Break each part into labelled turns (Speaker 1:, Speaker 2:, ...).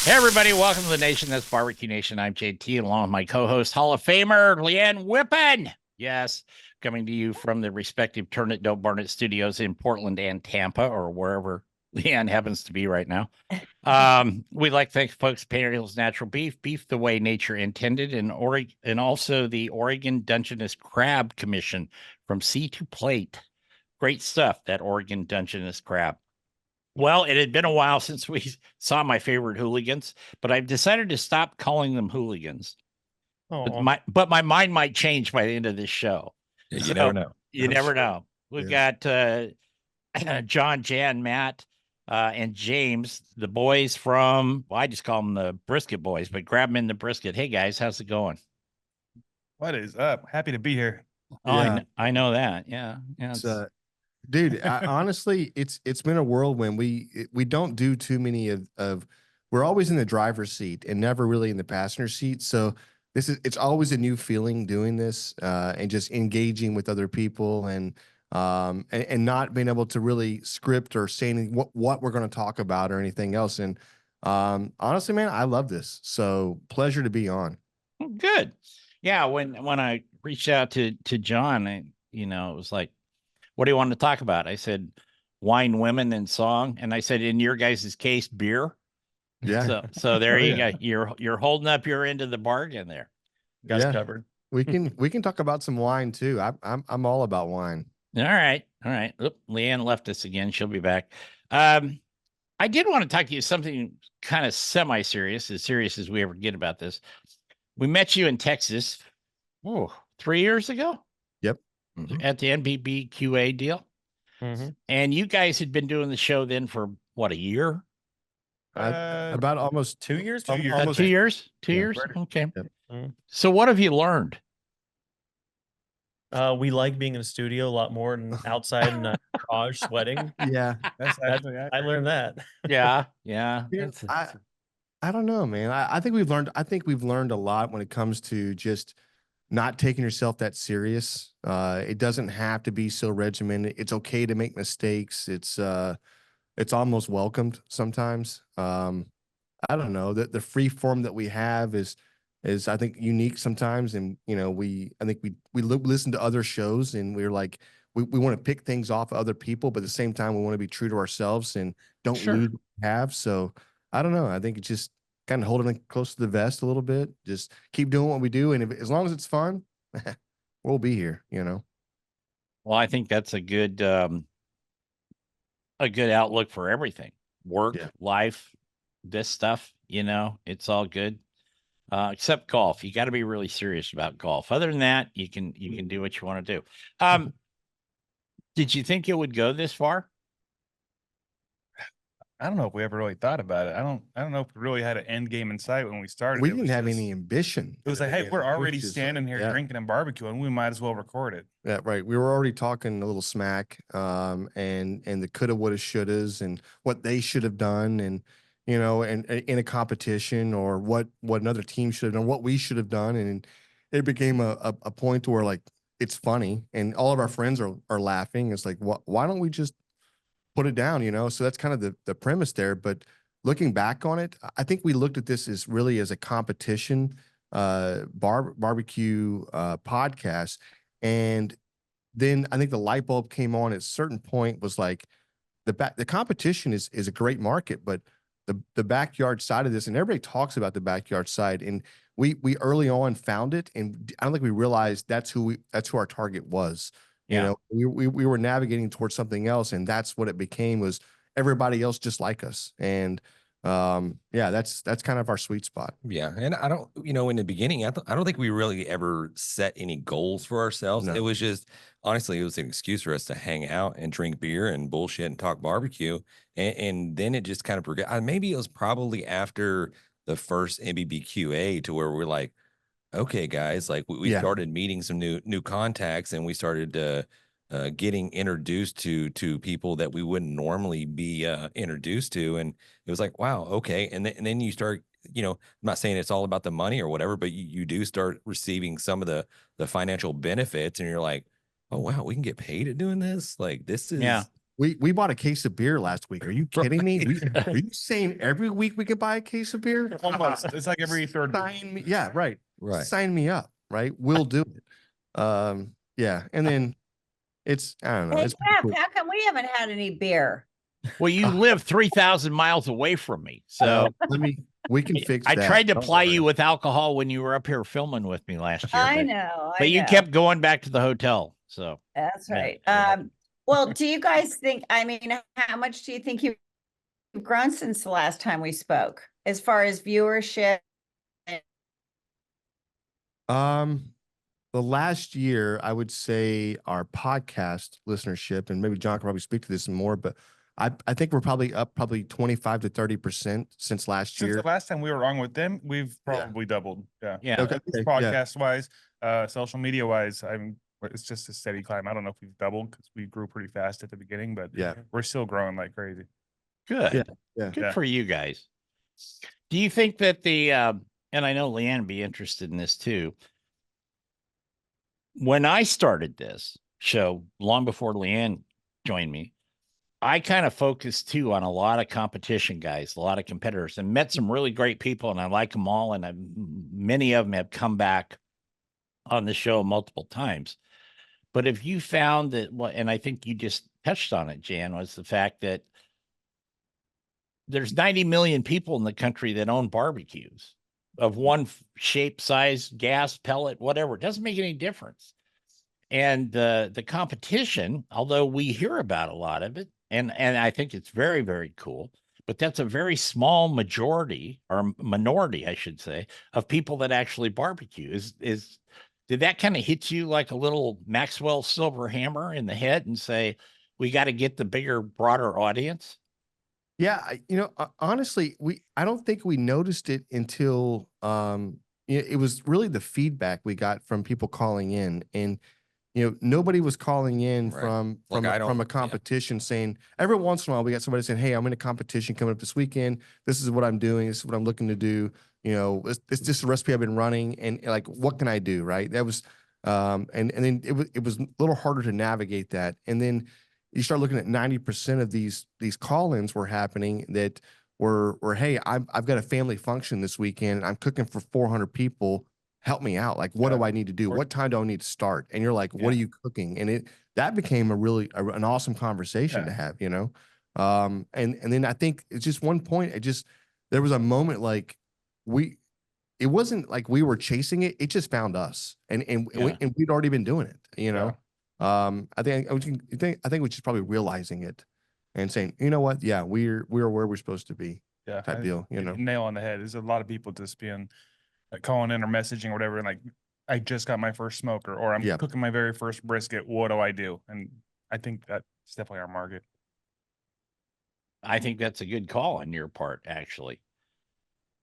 Speaker 1: Hey, everybody, welcome to the Nation. That's Barbecue Nation. I'm JT, along with my co host, Hall of Famer, Leanne Whippen. Yes, coming to you from the respective Turn It, Don't Burn It studios in Portland and Tampa, or wherever Leanne happens to be right now. We'd like to thank folks, Panther's Natural Beef the way nature intended, and also the Oregon Dungeness Crab Commission from Sea to Plate. Great stuff, that Oregon Dungeness Crab. Well, it had been a while since we saw my favorite hooligans, but I've decided to stop calling them hooligans. But
Speaker 2: Oh,
Speaker 1: my mind might change by the end of this show.
Speaker 3: Yeah, you
Speaker 1: So
Speaker 3: never know.
Speaker 1: you never know. We've got John, Jan, Matt, and James, the boys from, well, I just call them the Brisket boys, but grab them in the Brisket. Hey guys, how's it going?
Speaker 2: what is up? Happy to be here.
Speaker 1: Oh,
Speaker 4: Yeah.
Speaker 1: I know that. Yeah.
Speaker 4: It's dude, honestly, it's been a whirlwind. We don't do too many of we're always in the driver's seat and never really in the passenger seat. So it's always a new feeling doing this and just engaging with other people and not being able to really script or say anything, what we're going to talk about or anything else. And honestly, man, I love this. So pleasure to be on.
Speaker 1: Good. Yeah, when I reached out to John, it was like, what do you want to talk about? I said, wine, women, and song. And I said, in your guys' case, beer.
Speaker 4: Yeah.
Speaker 1: So there you
Speaker 4: yeah.
Speaker 1: go. You're holding up your end of the bargain there.
Speaker 2: Got
Speaker 4: Yeah.
Speaker 2: covered.
Speaker 4: We can talk about some wine too. I'm all about wine.
Speaker 1: All right. Oop, Leanne left us again. She'll be back. I did want to talk to you something kind of semi-serious, as serious as we ever get about this. We met you in Texas, 3 years ago.
Speaker 4: Yep.
Speaker 1: At the NBBQA deal.
Speaker 2: Mhm.
Speaker 1: And you guys had been doing the show then for what, a year?
Speaker 4: About almost
Speaker 2: 2 years.
Speaker 4: almost
Speaker 1: 2 years? 2
Speaker 4: Yeah.
Speaker 1: years? Okay.
Speaker 4: Yep.
Speaker 2: Mhm.
Speaker 1: So what have you learned?
Speaker 2: We like being in a studio a lot more than outside in a garage sweating.
Speaker 4: Yeah.
Speaker 2: That's I learned that.
Speaker 1: Yeah.
Speaker 4: Dude, I don't know, man. I think we've learned a lot when it comes to just not taking yourself that serious. It doesn't have to be so regimented. It's okay to make mistakes. It's almost welcomed sometimes. I don't know that the free form that we have is I think unique sometimes, and I think we listen to other shows and we're like we want to pick things off of other people, but at the same time we want to be true to ourselves and don't
Speaker 1: Sure.
Speaker 4: lose what we have. So I don't know. I think it's just kind of holding it close to the vest a little bit. Just keep doing what we do, and as long as it's fun, we'll be here.
Speaker 1: Well, I think that's a good outlook for everything. Work,
Speaker 4: Yeah.
Speaker 1: life, this stuff, it's all good. Except golf. You got to be really serious about golf. Other than that, you can do what you want to do. Did you think it would go this far?
Speaker 5: I don't know if we ever really thought about it. I don't know if we really had an end game in sight when we started.
Speaker 4: We
Speaker 5: It
Speaker 4: didn't
Speaker 5: was
Speaker 4: have
Speaker 5: just-
Speaker 4: any ambition.
Speaker 5: It was like, hey, we're already
Speaker 4: Which is,
Speaker 5: standing here
Speaker 4: yeah.
Speaker 5: drinking and barbecuing. We might as well record it.
Speaker 4: Yeah, right. We were already talking a little smack, and the coulda, woulda, shouldas, and what they should have done, and and in a competition, or what another team should have done, what we should have done, and it became a point where like it's funny, and all of our friends are laughing. It's like, why don't we just put it down? So that's kind of the premise there. But looking back on it, I think we looked at this as really as a competition, barbecue podcast. And then I think the light bulb came on at a certain point, was like the competition is a great market, but the backyard side of this, and everybody talks about the backyard side, and we early on found it, and I don't think we realized that's who our target was.
Speaker 1: Yeah.
Speaker 4: We were navigating towards something else, and that's what it became, was everybody else just like us. And yeah, that's kind of our sweet spot.
Speaker 3: Yeah, and I don't, in the beginning, I don't think we really ever set any goals for ourselves.
Speaker 4: No.
Speaker 3: It was just, honestly, it was an excuse for us to hang out and drink beer and bullshit and talk barbecue, and then it just kind of progressed. Maybe it was probably after the first MBBQA to where we're like, okay, guys, like we
Speaker 4: Yeah.
Speaker 3: started meeting some new contacts, and we started getting introduced to people that we wouldn't normally be introduced to, and it was like, wow, okay. And then you start, I'm not saying it's all about the money or whatever, but you do start receiving some of the financial benefits, and you're like, oh wow, we can get paid at doing this. Like this is
Speaker 1: Yeah.
Speaker 4: We bought a case of beer last week. Are you kidding me? Are you saying every week we could buy a case of beer?
Speaker 5: Almost. It's like every third.
Speaker 4: Sign me. Yeah, right.
Speaker 3: Right.
Speaker 4: Sign me up. Right. We'll do it. Yeah. And then it's, I don't know.
Speaker 6: Hey,
Speaker 4: It's
Speaker 6: Jeff,
Speaker 4: cool.
Speaker 6: how come we haven't had any beer?
Speaker 1: Well, you live 3,000 miles away from me. So
Speaker 4: We can fix
Speaker 1: I
Speaker 4: that.
Speaker 1: tried to
Speaker 4: Don't
Speaker 1: ply
Speaker 4: worry.
Speaker 1: you with alcohol when you were up here filming with me last year.
Speaker 6: I
Speaker 1: but,
Speaker 6: know.
Speaker 1: but you kept going back to the hotel. So
Speaker 6: That's
Speaker 1: yeah.
Speaker 6: right. Well, do you guys think, I mean, how much do you think you've grown since the last time we spoke, as far as viewership?
Speaker 4: The last year, I would say our podcast listenership, and maybe John can probably speak to this more, but I think we're probably up 25 to 30% since last
Speaker 5: Since
Speaker 4: year.
Speaker 5: the last time we were on with them, we've probably doubled. Yeah.
Speaker 1: Yeah.
Speaker 4: Okay. Yeah.
Speaker 5: Podcast wise, social media wise, it's just a steady climb. I don't know if we've doubled because we grew pretty fast at the beginning, but
Speaker 4: Yeah.
Speaker 5: we're still growing like crazy.
Speaker 1: Good.
Speaker 4: Yeah.
Speaker 1: Good
Speaker 5: Yeah.
Speaker 1: for you guys. Do you think that and I know Leanne would be interested in this too. When I started this show, long before Leanne joined me, I kind of focused too on a lot of competition guys, a lot of competitors, and met some really great people, and I like them all. And many of them have come back on the show multiple times. But if you found that, and I think you just touched on it, Jan, was the fact that there's 90 million people in the country that own barbecues of one shape, size, gas, pellet, whatever. It doesn't make any difference. And the competition, although we hear about a lot of it, and I think it's very, very cool, but that's a very small majority or minority, I should say, of people that actually barbecue. Did that kind of hit you like a little Maxwell silver hammer in the head and say, we got to get the bigger, broader audience?
Speaker 4: Yeah, honestly, I don't think we noticed it until it was really the feedback we got from people calling in, and nobody was calling in
Speaker 3: Right.
Speaker 4: from
Speaker 3: Like, I
Speaker 4: from
Speaker 3: don't-
Speaker 4: a competition saying. Every once in a while we got somebody saying, "Hey, I'm in a competition coming up this weekend. This is what I'm doing. This is what I'm looking to do. It's just a recipe I've been running, and like, what can I do?" Right? That was, and then it was a little harder to navigate that, and then you start looking at 90% of these call-ins were happening that were, hey, I've got a family function this weekend. I'm cooking for 400 people. Help me out. Like, what do I need to do? What time do I need to start? And you're like, what are you cooking? And that became an awesome conversation to have, and then I think it's just one point. There was a moment like it wasn't like we were chasing it. It just found us, and we'd already been doing it, I think we're just probably realizing it and saying, you know what? Yeah, we're where we're supposed to be.
Speaker 5: Yeah.
Speaker 4: Type deal,
Speaker 5: Nail on the head. There's a lot of people just being like calling in or messaging or whatever. And like, I just got my first smoker, or I'm cooking my very first brisket. What do I do? And I think that's definitely our market.
Speaker 1: I think that's a good call on your part, actually.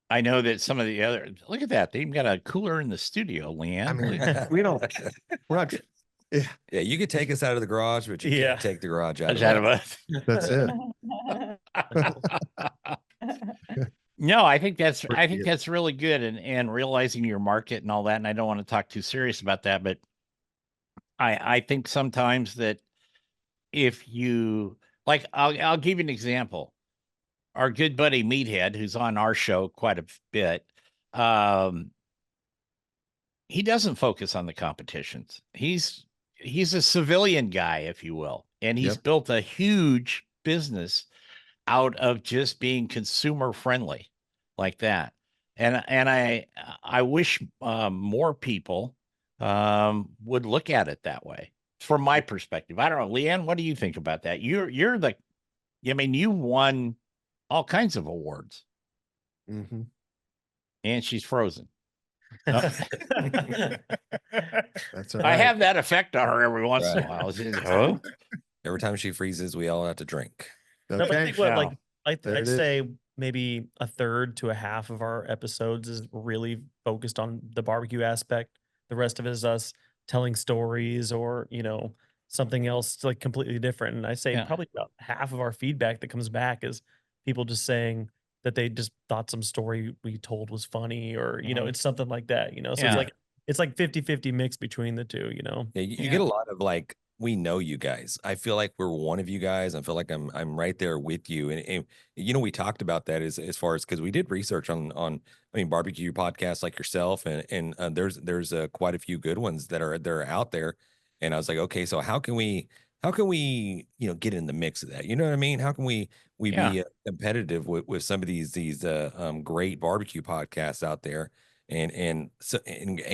Speaker 1: I know that some of the other, look at that. They even got a cooler in the studio, Leanne.
Speaker 4: I mean, we're not.
Speaker 3: Yeah, you could take us out of the garage, but you can't take the garage out
Speaker 1: Out
Speaker 3: of
Speaker 1: of
Speaker 3: us.
Speaker 1: us.
Speaker 4: That's it.
Speaker 1: No, I think that's really good, and realizing your market and all that. And I don't want to talk too serious about that, but I think sometimes that if you like, I'll give you an example. Our good buddy Meathead, who's on our show quite a bit, he doesn't focus on the competitions. He's a civilian guy, if you will, and he's built a huge business out of just being consumer friendly like that. And I wish more people would look at it that way. From my perspective, I don't know, Leanne, what do you think about that? You won all kinds of awards, and she's frozen. No.
Speaker 4: That's all right.
Speaker 1: I have that effect on her every once in a while. Huh?
Speaker 3: Every time she freezes, we all have to drink.
Speaker 2: No, but I
Speaker 4: Okay.
Speaker 2: think what,
Speaker 1: No.
Speaker 2: I'd
Speaker 4: There it is.
Speaker 2: say maybe a third to a half of our episodes is really focused on the barbecue aspect. The rest of it is us telling stories or, something else like completely different. And I say probably about half of our feedback that comes back is people just saying that they just thought some story we told was funny or, it's something like that, so it's like 50-50 mix between the two,
Speaker 3: Yeah, you get a lot of like we know you guys. I feel like we're one of you guys. I feel like I'm right there with you. And you know, we talked about that as far as, because we did research on I mean, barbecue podcasts like yourself, and there's quite a few good ones that are out there. And I was like, okay, so how can we you know, get in the mix of that? You know what I mean? How can we
Speaker 1: Yeah.
Speaker 3: be competitive with some of these great barbecue podcasts out there, and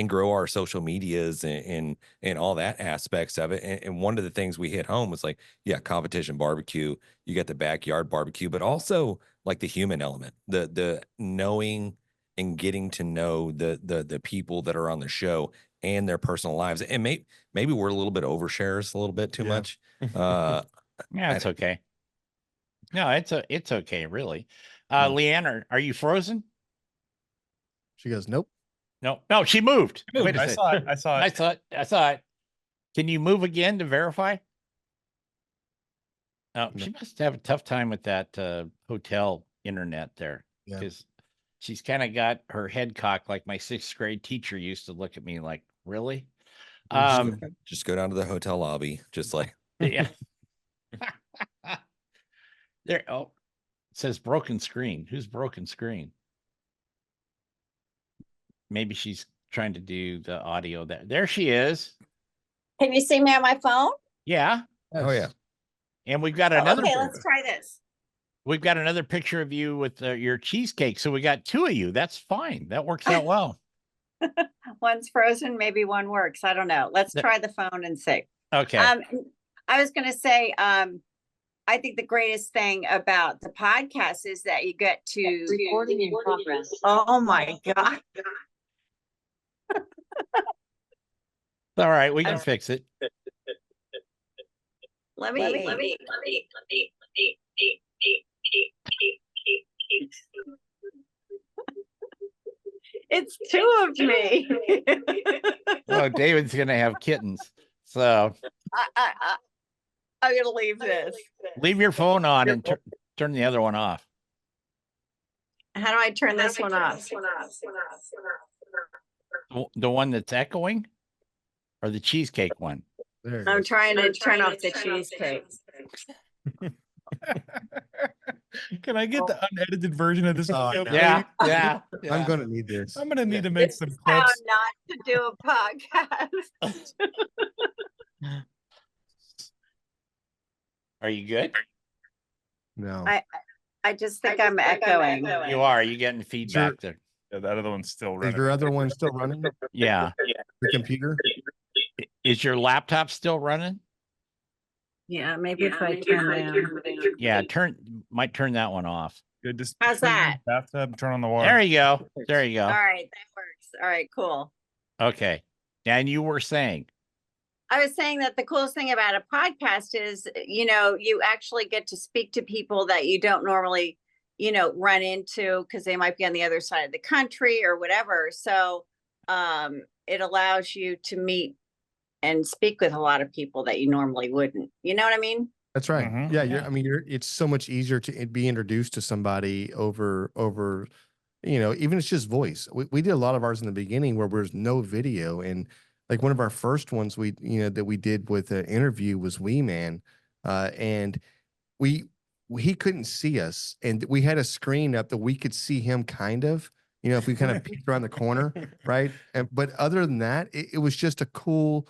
Speaker 3: grow our social medias and all that aspects of it. And one of the things we hit home was like, yeah, competition barbecue, you got the backyard barbecue, but also like the human element, the knowing and getting to know the people that are on the show and their personal lives. And maybe we're a little bit overshares, a little bit too
Speaker 4: Yeah.
Speaker 3: much.
Speaker 1: Yeah, it's okay. No, it's okay, really. Leanne, are you frozen?
Speaker 4: She goes, nope.
Speaker 1: No, she moved. Wait a
Speaker 5: I
Speaker 1: second.
Speaker 5: saw it. I saw it.
Speaker 1: I saw it. Can you move again to verify? Oh,
Speaker 4: No.
Speaker 1: she must have a tough time with that hotel internet there,
Speaker 4: Yeah.
Speaker 1: because she's kind of got her head cocked like my 6th grade teacher used to look at me like, really?
Speaker 3: Just go down to the hotel lobby, just like
Speaker 1: Yeah. There. Oh, it says broken screen. Who's broken screen? Maybe she's trying to do the audio there she is.
Speaker 6: Can you see me on my phone?
Speaker 1: Yeah.
Speaker 3: oh yeah.
Speaker 1: And we've got
Speaker 6: Oh,
Speaker 1: another
Speaker 6: okay, let's try this.
Speaker 1: we've got another picture of you with your cheesecake. So we got 2 of you. That's fine. That works out well.
Speaker 6: One's frozen, maybe one works. I don't know. Let's try the phone and see.
Speaker 1: Okay.
Speaker 6: I was going to say, I think the greatest thing about the podcast is that you get to
Speaker 7: Recording in progress.
Speaker 6: Oh my God.
Speaker 1: All right, we can fix it.
Speaker 6: Let me. It's 2 of me.
Speaker 1: Oh, David's gonna have kittens. So
Speaker 6: I'm gonna leave this.
Speaker 1: leave your phone on and turn the other one off.
Speaker 6: How do I turn this one off?
Speaker 1: The one that's echoing, or the cheesecake one?
Speaker 4: There it
Speaker 6: I'm
Speaker 4: is.
Speaker 6: trying to turn off the cheesecake.
Speaker 5: Can I get the unedited version of this?
Speaker 4: Oh,
Speaker 5: video,
Speaker 4: no.
Speaker 1: Yeah,
Speaker 5: please?
Speaker 1: yeah.
Speaker 4: I'm going to need this.
Speaker 5: I'm gonna need to make
Speaker 6: This
Speaker 5: some
Speaker 6: is how
Speaker 5: clips.
Speaker 6: not to do a podcast.
Speaker 1: Are you good?
Speaker 4: No.
Speaker 6: I just think I'm echoing.
Speaker 1: You are. You getting feedback there?
Speaker 5: Yeah, that other one's still
Speaker 4: Is
Speaker 5: running.
Speaker 4: your other one still running?
Speaker 1: Yeah.
Speaker 4: The computer?
Speaker 1: Is your laptop still running?
Speaker 6: Yeah, maybe if I turn that.
Speaker 1: Yeah, might turn that one off.
Speaker 5: Good. Just
Speaker 6: How's
Speaker 5: turn on
Speaker 6: that?
Speaker 5: the bathtub, turn on the water.
Speaker 1: There you go. There you
Speaker 6: All
Speaker 1: go.
Speaker 6: right, that works. All right, cool.
Speaker 1: Okay. And you were saying,
Speaker 6: I was saying that the coolest thing about a podcast is, you actually get to speak to people that you don't normally, run into because they might be on the other side of the country or whatever. So it allows you to meet and speak with a lot of people that you normally wouldn't. You know what I mean?
Speaker 4: That's right.
Speaker 5: Mhm.
Speaker 4: Yeah,
Speaker 1: Yeah.
Speaker 4: I mean, it's so much easier to be introduced to somebody over, even it's just voice. We did a lot of ours in the beginning where there's no video, and like one of our first ones that we did with an interview was Wee Man, and he couldn't see us, and we had a screen up that we could see him kind of, if we kind of peeked around the corner, right? But other than that, it was just a cool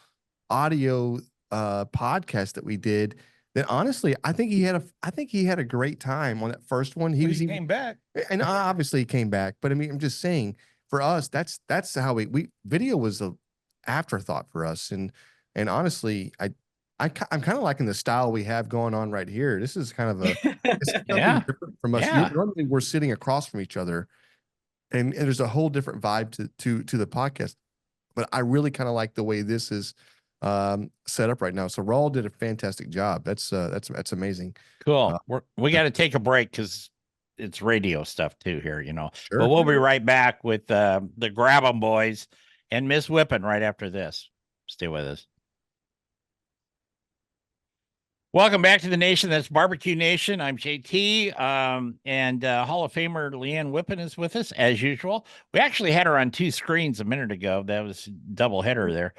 Speaker 4: audio podcast that we did. That honestly, I think he had a great time on that first one.
Speaker 5: He came back.
Speaker 4: And obviously he came back. But I mean, I'm just saying, for us, that's how we video was a afterthought for us. And honestly, I'm kind of liking the style we have going on right here. This is kind of it's something
Speaker 1: Yeah.
Speaker 4: different from us.
Speaker 1: Yeah.
Speaker 4: Normally we're sitting across from each other, and there's a whole different vibe to the podcast. But I really kind of like the way this is set up right now. So Raul did a fantastic job. That's amazing.
Speaker 1: cool. We got to take a break because it's radio stuff too here,
Speaker 4: Sure.
Speaker 1: But we'll be right back with the Grab 'em Boys and Miss Whippin right after this. Stay with us. Welcome back to the nation. That's Barbecue Nation. I'm JT, and Hall of Famer Leanne Whippin is with us as usual. We actually had her on 2 screens a minute ago. That was double header there.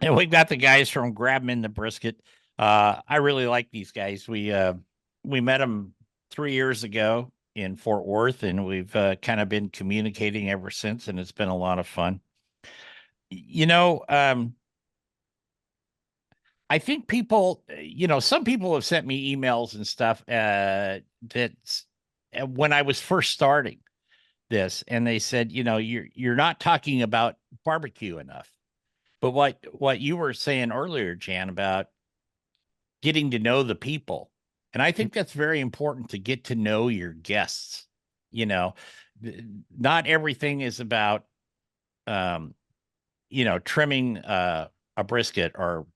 Speaker 1: And we've got the guys from Grab 'em in the Brisket. I really like these guys. We met them 3 years ago in Fort Worth, and we've kind of been communicating ever since, and it's been a lot of fun. You know, I think people, some people have sent me emails and stuff that's when I was first starting this, and they said, you're not talking about barbecue enough. But what you were saying earlier, Jan, about getting to know the people, and I think that's very important to get to know your guests. Not everything is about, trimming a brisket or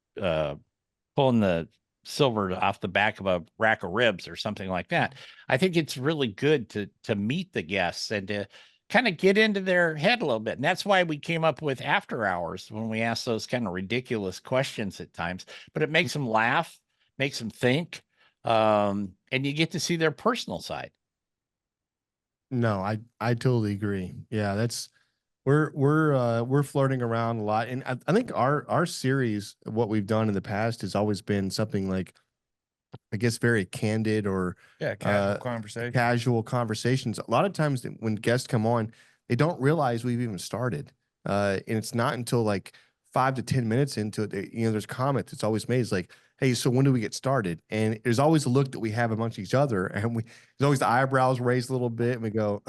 Speaker 1: pulling the silver off the back of a rack of ribs or something like that. I think it's really good to meet the guests and to kind of get into their head a little bit. And that's why we came up with after hours when we ask those kind of ridiculous questions at times, but it makes them laugh, makes them think. And you get to see their personal side.
Speaker 4: No, I totally agree. Yeah, we're flirting around a lot. And I think our series, what we've done in the past has always been something like, I guess, very candid or casual conversations. A lot of times when guests come on, they don't realize we've even started. And it's not until like 5 to 10 minutes into it, there's comments that's always made. It's like, hey, so when do we get started? And there's always a look that we have amongst each other. And there's always the eyebrows raised a little bit. And we go,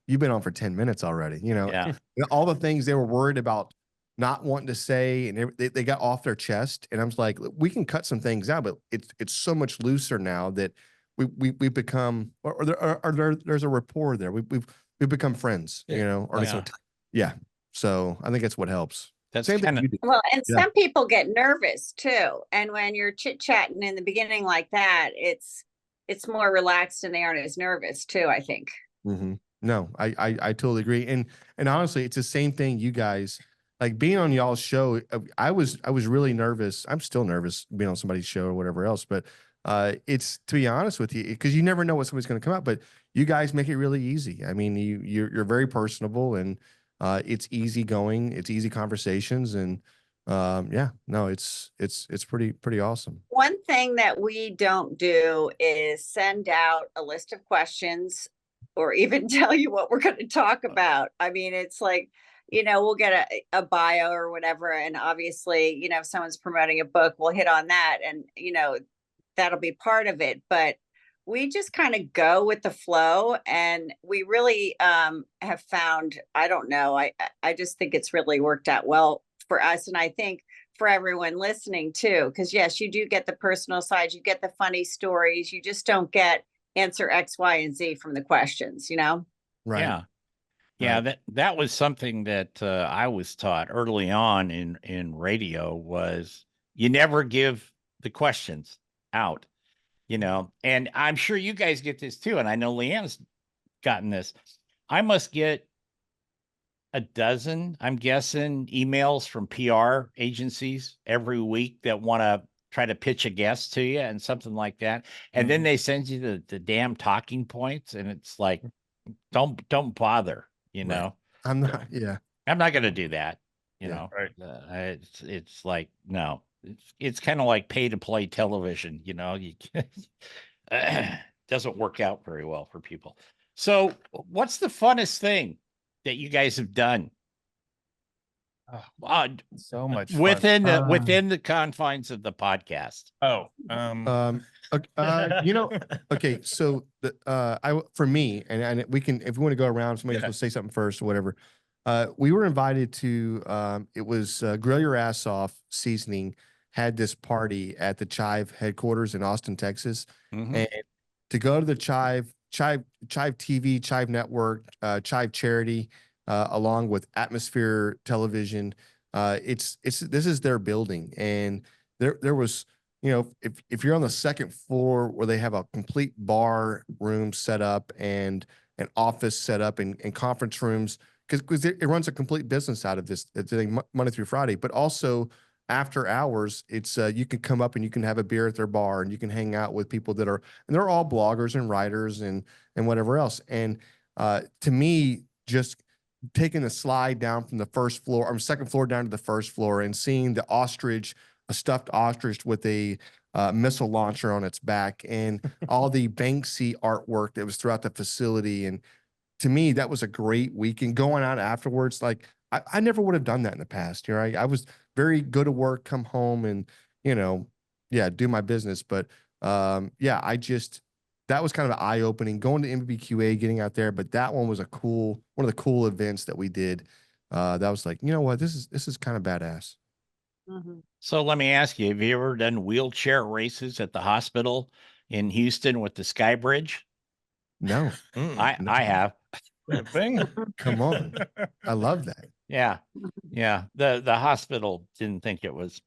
Speaker 4: you've been on for 10 minutes already.
Speaker 1: Yeah.
Speaker 4: All the things they were worried about not wanting to say, and they got off their chest. And I was like, we can cut some things out, but it's so much looser now that we've become, there's a rapport there. We've become friends, yeah. So I think that's what helps.
Speaker 1: That's
Speaker 4: Same thing
Speaker 1: kinda,
Speaker 4: you do.
Speaker 6: Well, and
Speaker 4: Yeah.
Speaker 6: some people get nervous too. And when you're chit-chatting in the beginning like that, it's more relaxed and they aren't as nervous too, I think.
Speaker 4: No, I totally agree. And honestly, it's the same thing you guys, like being on y'all's show. I was really nervous. I'm still nervous being on somebody's show or whatever else, but it's, to be honest with you, because you never know what somebody's going to come out, but you guys make it really easy. I mean, you're very personable, and it's easy going. It's easy conversations, and yeah, no, it's pretty awesome.
Speaker 6: One thing that we don't do is send out a list of questions or even tell you what we're going to talk about. I mean, it's like, we'll get a bio or whatever. And obviously, if someone's promoting a book, we'll hit on that, and, that'll be part of it. But we just kind of go with the flow, and we really have found, I don't know, I just think it's really worked out well for us. And I think for everyone listening too, because yes, you do get the personal side, you get the funny stories, you just don't get answer X, Y, and Z from the questions,
Speaker 4: Right.
Speaker 1: yeah. Yeah,
Speaker 4: Right.
Speaker 1: that was something that I was taught early on in radio was you never give the questions out, and I'm sure you guys get this too. And I know Leanne's gotten this. I must get a dozen, I'm guessing, emails from PR agencies every week that want to try to pitch a guest to you and something like that. And then they send you the damn talking points, and it's like, don't bother.
Speaker 4: Right. I'm not. Yeah.
Speaker 1: I'm not going to do that.
Speaker 5: Right.
Speaker 1: It's like, no, it's kind of like pay to play television. Doesn't work out very well for people. So what's the funnest thing that you guys have done?
Speaker 5: So much
Speaker 1: within
Speaker 5: fun.
Speaker 1: within the confines of the podcast.
Speaker 4: Okay, so for me, and we can, if we want to go around, somebody else will say something first or whatever. We were invited to it was Grill Your Ass Off Seasoning had this party at the Chive headquarters in Austin, Texas, and to go to the Chive TV, Chive Network, Chive Charity, along with Atmosphere Television. This is their building, and there was, if you're on the second floor where they have a complete bar room set up and an office set up and conference rooms, because it runs a complete business out of this thing Monday through Friday, but also after hours, it's you can come up and you can have a beer at their bar, and you can hang out with people and they're all bloggers and writers and whatever else. And to me, just taking the slide down from the first floor or second floor down to the first floor and seeing the ostrich, a stuffed ostrich with a missile launcher on its back, and all the Banksy artwork that was throughout the facility. And to me, that was a great weekend. Going out afterwards, like I never would have done that in the past. You know, I was very good at work, come home and, yeah, do my business. But yeah, that was kind of eye-opening going to MBQA, getting out there. But that one was one of the cool events that we did. That was like, you know what, this is kind of badass.
Speaker 1: So let me ask you, have you ever done wheelchair races at the hospital in Houston with the Sky Bridge?
Speaker 4: No.
Speaker 1: I have.
Speaker 5: Good thing.
Speaker 4: Come on. I love that.
Speaker 1: Yeah. Yeah. The hospital didn't think it was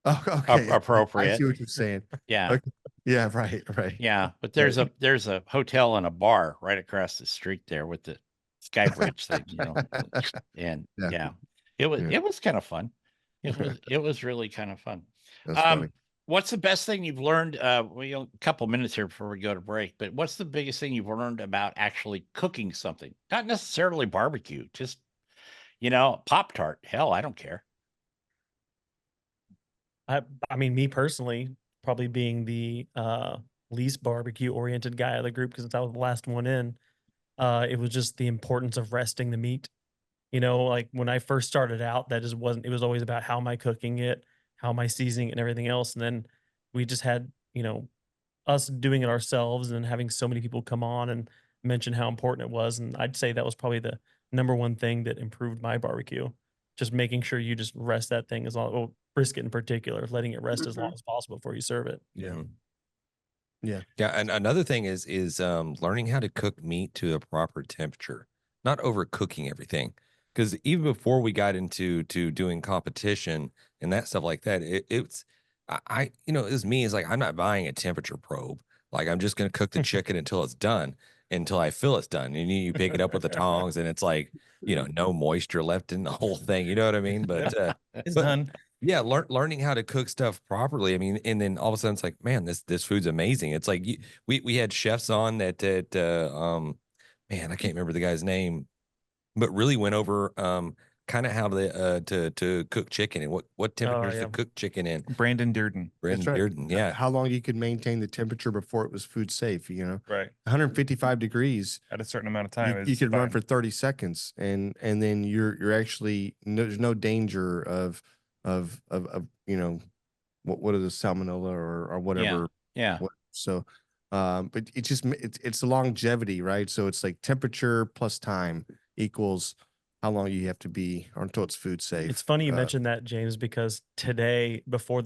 Speaker 4: Oh, okay.
Speaker 1: appropriate.
Speaker 4: I see what you're saying.
Speaker 1: Yeah.
Speaker 4: Okay. Yeah, right.
Speaker 1: Yeah. But there's a hotel and a bar right across the street there with the Sky Bridge thing, and
Speaker 4: Yeah.
Speaker 1: it was kind of fun. It was really kind of fun.
Speaker 4: That's funny.
Speaker 1: What's the best thing you've learned? A couple minutes here before we go to break, but what's the biggest thing you've learned about actually cooking something? Not necessarily barbecue, just, Pop-Tart. Hell, I don't care.
Speaker 2: I mean, me personally, probably being the least barbecue oriented guy of the group, because I was the last one in, it was just the importance of resting the meat. Like when I first started out, it was always about how am I cooking it, how am I seasoning it and everything else. And then we just had, us doing it ourselves and then having so many people come on and mention how important it was. And I'd say that was probably the number one thing that improved my barbecue. Just making sure you just rest that thing brisket in particular, letting it rest as long as possible before you serve it.
Speaker 4: Yeah.
Speaker 3: Yeah. And another thing is learning how to cook meat to a proper temperature, not overcooking everything. Because even before we got into doing competition and that stuff like that, it's me, it's like I'm not buying a temperature probe. Like I'm just gonna cook the chicken until it's done, until I feel it's done. And you pick it up with the tongs and it's like, no moisture left in the whole thing. You know what I mean? But
Speaker 2: It's done.
Speaker 3: Yeah, learning how to cook stuff properly. I mean, and then all of a sudden it's like, man, this food's amazing. It's like we had chefs on that man, I can't remember the guy's name, but really went over kind of how to cook chicken and what temperatures to cook chicken in.
Speaker 5: Brandon Dearden.
Speaker 4: That's right.
Speaker 3: Dearden, yeah.
Speaker 4: How long you could maintain the temperature before it was food safe,
Speaker 5: Right.
Speaker 4: 155 degrees
Speaker 5: At a certain amount of time.
Speaker 4: you could run for 30 seconds and then you're actually there's no danger of what is a salmonella or whatever.
Speaker 1: Yeah.
Speaker 4: So but it's the longevity, right? So it's like temperature plus time equals how long you have to be until it's food safe.
Speaker 2: It's funny you mentioned that, James, because today before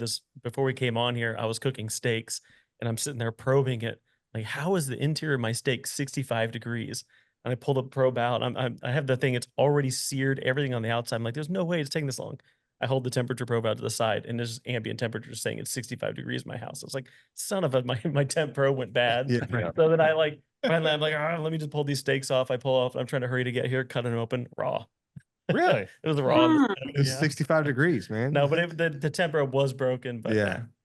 Speaker 2: we came on here, I was cooking steaks and I'm sitting there probing it. Like, how is the interior of my steak 65 degrees? And I pulled a probe out. I have the thing, it's already seared, everything on the outside. I'm like, there's no way it's taking this long. I hold the temperature probe out to the side and there's ambient temperature saying it's 65 degrees in my house. I was like, son of a, my temp probe went bad.
Speaker 4: Yeah, right.
Speaker 2: So then finally I'm like, let me just pull these steaks off. I pull off, I'm trying to hurry to get here, cut them open raw.
Speaker 5: Really?
Speaker 2: It was raw.
Speaker 4: It's 65 degrees, man.
Speaker 2: No, but the temp probe was broken, but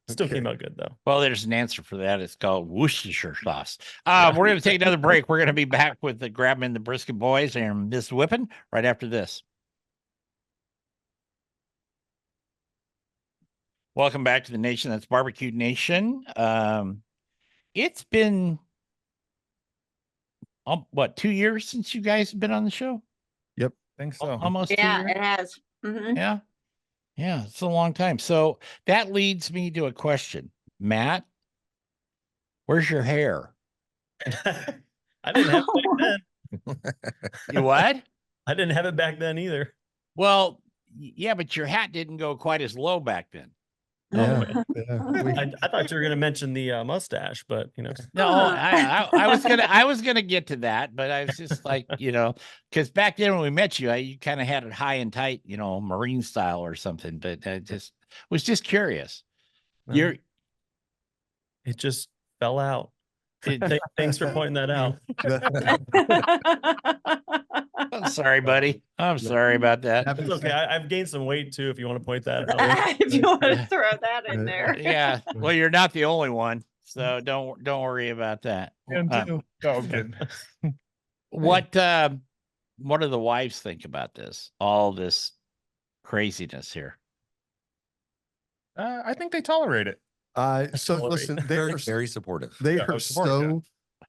Speaker 2: still
Speaker 4: Okay.
Speaker 2: came out good though.
Speaker 1: Well, there's an answer for that. It's called Worcestershire sauce. We're going to take another break. We're going to be back with the Grabbing the Brisket Boys and Miss Whippin right after this. Welcome back to the Nation That's Barbecue Nation. It's been 2 years since you guys have been on the show?
Speaker 4: Yep.
Speaker 5: I think so.
Speaker 1: Almost 2
Speaker 6: Yeah,
Speaker 1: years?
Speaker 6: it has. Mhm.
Speaker 1: Yeah, it's a long time. So that leads me to a question. Matt, where's your hair?
Speaker 2: I didn't have it back then.
Speaker 1: You what?
Speaker 2: I didn't have it back then either.
Speaker 1: Well, yeah, but your hat didn't go quite as low back then.
Speaker 4: Yeah.
Speaker 2: I thought you were going to mention the mustache, but
Speaker 1: No, I was gonna get to that, but I was just like, because back then when we met you, you kind of had it high and tight, Marine style or something. But I was just curious.
Speaker 2: it just fell out. Thanks for pointing that out.
Speaker 1: I'm sorry, buddy. I'm sorry about that.
Speaker 2: It's okay. I've gained some weight too, if you want to point that out.
Speaker 6: If you want to throw that in there.
Speaker 1: Yeah. Well, you're not the only one, so don't worry about that.
Speaker 5: Oh, good.
Speaker 1: What what do the wives think about this? All this craziness here.
Speaker 5: I think they tolerate it.
Speaker 4: So
Speaker 2: Tolerate.
Speaker 4: listen,
Speaker 3: Very,
Speaker 4: they're
Speaker 3: very supportive.
Speaker 4: they
Speaker 5: Yeah,
Speaker 4: are
Speaker 5: supportive, yeah.
Speaker 4: so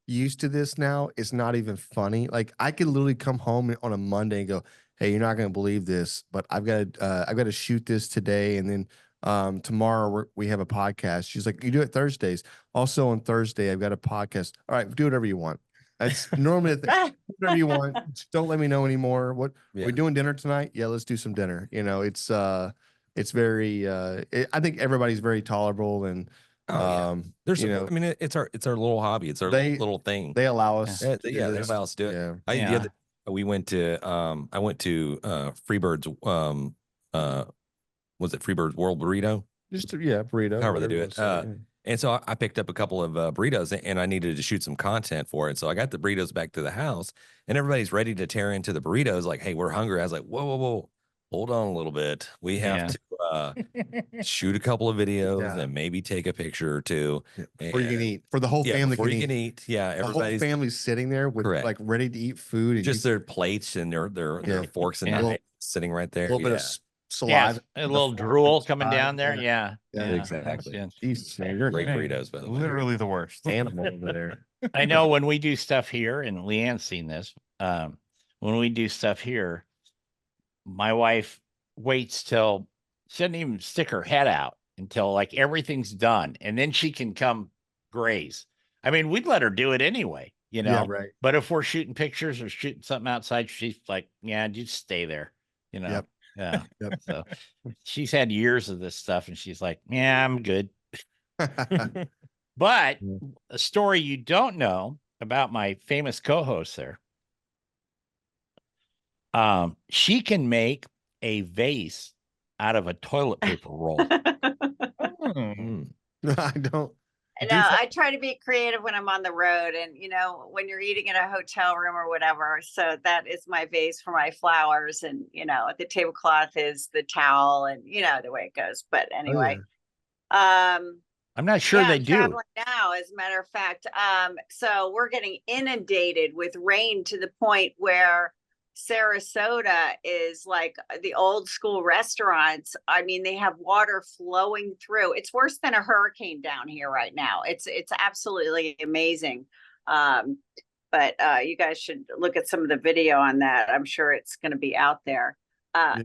Speaker 4: used to this now. It's not even funny. Like I could literally come home on a Monday and go, "Hey, you're not going to believe this, but I've got to shoot this today, and then tomorrow we have a podcast." She's like, "You do it Thursdays." Also on Thursday, I've got a podcast. All right, do whatever you want. That's normally the thing. Do whatever you want. Just don't let me know anymore. What
Speaker 3: Yeah.
Speaker 4: we doing dinner tonight? Yeah, let's do some dinner. You know, it's very I think everybody's very tolerable and
Speaker 3: Oh, yeah. There's,
Speaker 4: you know,
Speaker 3: I mean, it's our little hobby. It's our
Speaker 4: They-
Speaker 3: little thing.
Speaker 4: they allow us
Speaker 3: Yeah,
Speaker 4: to do
Speaker 3: they
Speaker 4: this.
Speaker 3: allow us to do it.
Speaker 4: Yeah.
Speaker 3: The
Speaker 1: Yeah.
Speaker 3: other, we went to I went to Freebird's was it Freebird's World Burrito?
Speaker 4: Just burrito.
Speaker 3: However they
Speaker 4: whatever
Speaker 3: do
Speaker 4: you
Speaker 3: it.
Speaker 4: wanna say.
Speaker 3: And so I picked up a couple of burritos and I needed to shoot some content for it. So I got the burritos back to the house and everybody's ready to tear into the burritos. Like, hey, we're hungry. I was like, whoa. Hold on a little bit. We have to shoot a couple of videos
Speaker 4: Yeah.
Speaker 3: and maybe take a picture or two.
Speaker 4: Before you can eat, for the whole
Speaker 3: Yeah,
Speaker 4: family
Speaker 3: before
Speaker 4: can
Speaker 3: you
Speaker 4: eat.
Speaker 3: can eat. Yeah,
Speaker 4: The whole
Speaker 3: everybody's
Speaker 4: family's sitting there with
Speaker 3: Correct.
Speaker 4: like ready to eat food and
Speaker 3: just their plates and their
Speaker 4: Yeah.
Speaker 3: forks and
Speaker 1: Yeah.
Speaker 3: knives sitting right
Speaker 4: a
Speaker 3: there.
Speaker 4: little bit of
Speaker 3: Yeah.
Speaker 4: saliva.
Speaker 1: A
Speaker 4: the
Speaker 1: little
Speaker 4: fork
Speaker 1: drool
Speaker 4: and
Speaker 1: coming
Speaker 4: saliva.
Speaker 1: down there. Yeah.
Speaker 4: Yeah,
Speaker 3: exactly.
Speaker 1: Yeah.
Speaker 4: Jesus, man, you're
Speaker 3: Great
Speaker 4: an
Speaker 3: burritos, by the way.
Speaker 5: Literally the worst.
Speaker 4: animal over there.
Speaker 1: I know when we do stuff here, and Leanne's seen this, when we do stuff here, my wife waits till she doesn't even stick her head out until like everything's done, and then she can come graze. I mean, we'd let her do it anyway, you know.
Speaker 4: Yeah, right.
Speaker 1: But if we're shooting pictures or shooting something outside, she's like, "Yeah, just stay there," you know.
Speaker 4: Yep.
Speaker 1: Yeah.
Speaker 4: Yep.
Speaker 1: So she's had years of this stuff, and she's like, "Yeah, I'm good." But
Speaker 4: Yeah.
Speaker 1: a story you don't know about my famous co-host there. She can make a vase out of a toilet paper roll.
Speaker 5: Hmm.
Speaker 4: I don't.
Speaker 6: No, I try to be creative when I'm on the road and, you know, when you're eating in a hotel room or whatever. So that is my vase for my flowers. And, you know, the tablecloth is the towel and, you know, the way it goes. But anyway,
Speaker 1: I'm not sure
Speaker 6: yeah,
Speaker 1: they
Speaker 6: I'm
Speaker 1: do.
Speaker 6: traveling now, as a matter of fact. So we're getting inundated with rain to the point where Sarasota is like the old school restaurants. I mean, they have water flowing through. It's worse than a hurricane down here right now. It's absolutely amazing. But you guys should look at some of the video on that. I'm sure it's going to be out there.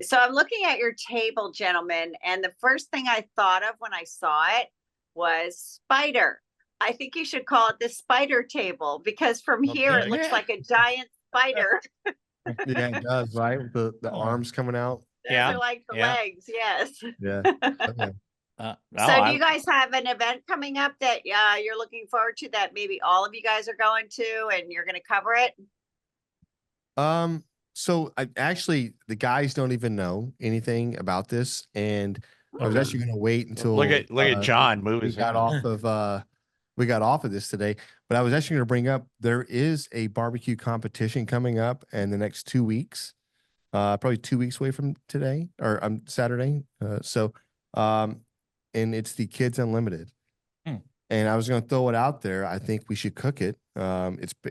Speaker 6: So I'm looking at your table, gentlemen, and the first thing I thought of when I saw it was spider. I think you should call it the spider table because from here it looks like a giant spider.
Speaker 4: Yeah, it does, right? With the arms coming out.
Speaker 6: Those
Speaker 1: Yeah,
Speaker 6: are like the
Speaker 1: yeah.
Speaker 6: legs, yes.
Speaker 4: Yeah. Okay.
Speaker 6: So do you guys have an event coming up that you're looking forward to that maybe all of you guys are going to and you're going to cover it?
Speaker 4: So I actually the guys don't even know anything about this, and I was actually going to wait until
Speaker 1: Look at John move
Speaker 4: we
Speaker 1: his
Speaker 4: got
Speaker 1: hand.
Speaker 4: off of this today. But I was actually going to bring up there is a barbecue competition coming up in the next 2 weeks, probably 2 weeks away from today or Saturday. And it's the Kids Unlimited. And I was going to throw it out there. I think we should cook it.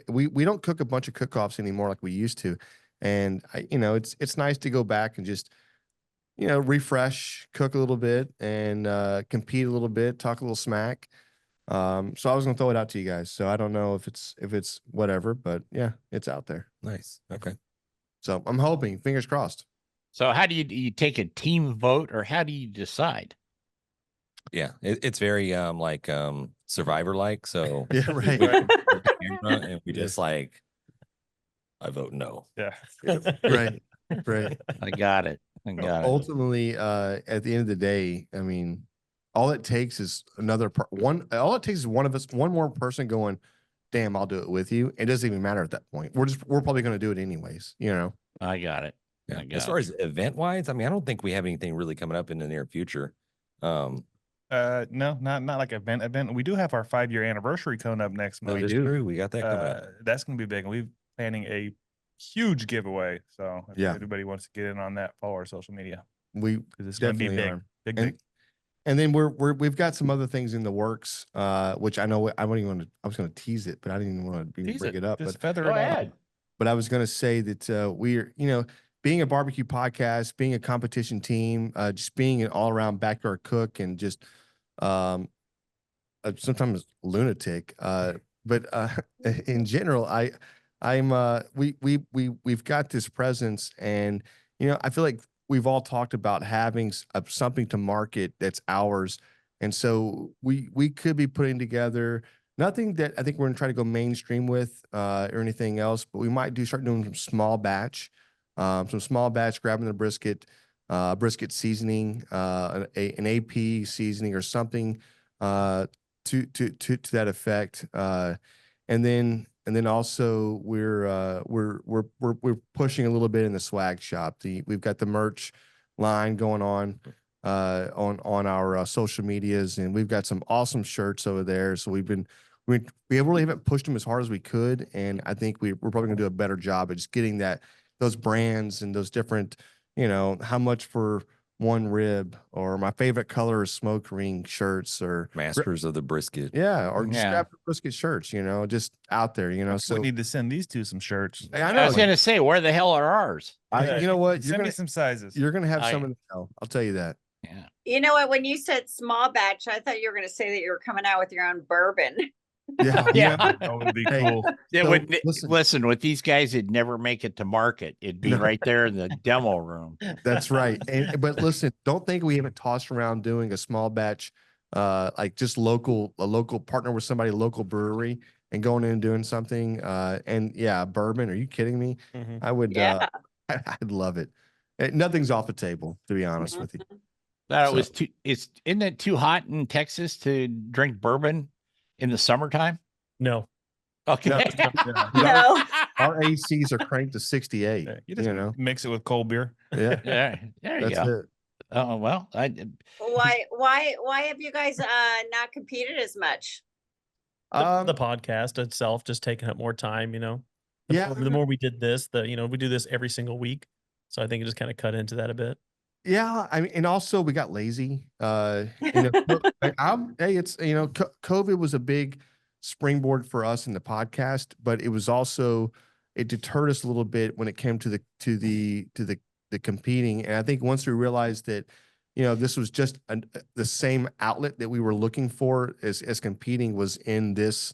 Speaker 4: We don't cook a bunch of cook-offs anymore like we used to, and it's nice to go back and just refresh, cook a little bit, and compete a little bit, talk a little smack. So I was gonna throw it out to you guys. So I don't know if it's whatever, but yeah, it's out there.
Speaker 3: Nice. Okay.
Speaker 4: So I'm hoping, fingers crossed.
Speaker 1: So how do you take a team vote, or how do you decide?
Speaker 3: Yeah, it's very like Survivor like. So
Speaker 4: Yeah, right.
Speaker 3: and we just like, I vote no.
Speaker 5: Yeah.
Speaker 4: Right.
Speaker 1: I got it.
Speaker 4: Ultimately, at the end of the day, I mean, all it takes is all it takes is one more person going, damn, I'll do it with you. It doesn't even matter at that point. We're probably going to do it anyways,
Speaker 1: I got it.
Speaker 3: Yeah.
Speaker 1: I got
Speaker 3: As far as event wise, I mean, I don't think we have anything really coming up in the near future.
Speaker 5: No, not like event. We do have our 5-year anniversary coming up next month.
Speaker 3: That is true. We got that coming up.
Speaker 5: That's gonna be big. And we're planning a huge giveaway. So if
Speaker 4: Yeah.
Speaker 5: anybody wants to get in on that, follow our social media.
Speaker 4: we
Speaker 5: Because it's gonna be
Speaker 4: definitely
Speaker 5: big.
Speaker 4: are.
Speaker 5: Big.
Speaker 4: And then we've got some other things in the works, which I know I was going to tease it, but I didn't even want to bring
Speaker 5: Tease
Speaker 4: it up.
Speaker 5: Just
Speaker 4: But
Speaker 5: feather
Speaker 1: Go
Speaker 5: it out.
Speaker 1: ahead.
Speaker 4: but I was going to say that we're, being a barbecue podcast, being a competition team, just being an all around backyard cook, and just um, sometimes lunatic. But in general, we've got this presence, and I feel like we've all talked about having something to market that's ours, and so we could be putting together nothing that I think we're gonna try to go mainstream with or anything else, but we might start doing some small batch, grabbing the brisket seasoning, an AP seasoning or something to that effect. And then also we're pushing a little bit in the swag shop. We've got the merch line going on our social medias, and we've got some awesome shirts over there. So we really haven't pushed them as hard as we could, and I think we're probably gonna do a better job at just getting those brands and those different, how much for one rib, or my favorite color is smoke ring shirts, or
Speaker 3: Masters of the Brisket.
Speaker 4: yeah, or just
Speaker 1: Yeah.
Speaker 4: grab the brisket shirts, just out there,
Speaker 5: So we need to send these two some shirts.
Speaker 4: I
Speaker 1: I
Speaker 4: know.
Speaker 1: was gonna say, where the hell are ours?
Speaker 4: You know what?
Speaker 5: Send me some sizes.
Speaker 4: You're gonna have
Speaker 1: I-
Speaker 4: some in the mail. I'll tell you that.
Speaker 1: Yeah.
Speaker 6: You know what? When you said small batch, I thought you were going to say that you were coming out with your own bourbon.
Speaker 4: Yeah,
Speaker 1: Yeah.
Speaker 5: That would be
Speaker 4: Hey,
Speaker 5: cool.
Speaker 1: It
Speaker 4: So,
Speaker 1: would
Speaker 4: listen.
Speaker 1: listen with these guys. It'd never make it to market. It'd be
Speaker 4: No.
Speaker 1: right there in the demo room.
Speaker 4: That's right. But listen, don't think we haven't tossed around doing a small batch, like just a local partner with somebody, local brewery, and going in and doing something. And yeah, bourbon. Are you kidding me?
Speaker 2: Mhm.
Speaker 4: I would.
Speaker 6: Yeah.
Speaker 4: I'd love it. Nothing's off the table, to be honest with you.
Speaker 1: That
Speaker 4: So-
Speaker 1: was too. Isn't it too hot in Texas to drink bourbon in the summertime?
Speaker 2: No.
Speaker 1: Okay.
Speaker 6: No.
Speaker 4: Our ACs are cranked to 68.
Speaker 5: Yeah, you
Speaker 4: You,
Speaker 5: just
Speaker 4: know.
Speaker 5: mix it with cold beer.
Speaker 4: Yeah.
Speaker 1: Yeah, there you
Speaker 4: That's
Speaker 1: go.
Speaker 4: it.
Speaker 1: Oh well,
Speaker 6: Why have you guys not competed as much?
Speaker 2: The podcast itself just taking up more time, The
Speaker 4: Yeah.
Speaker 2: more we did this, we do this every single week. So I think it just kind of cut into that a bit.
Speaker 4: Yeah, I mean, and also we got lazy. It's COVID was a big springboard for us in the podcast, but it was also it deterred us a little bit when it came to the competing. And I think once we realized that, this was just the same outlet that we were looking for as competing was in this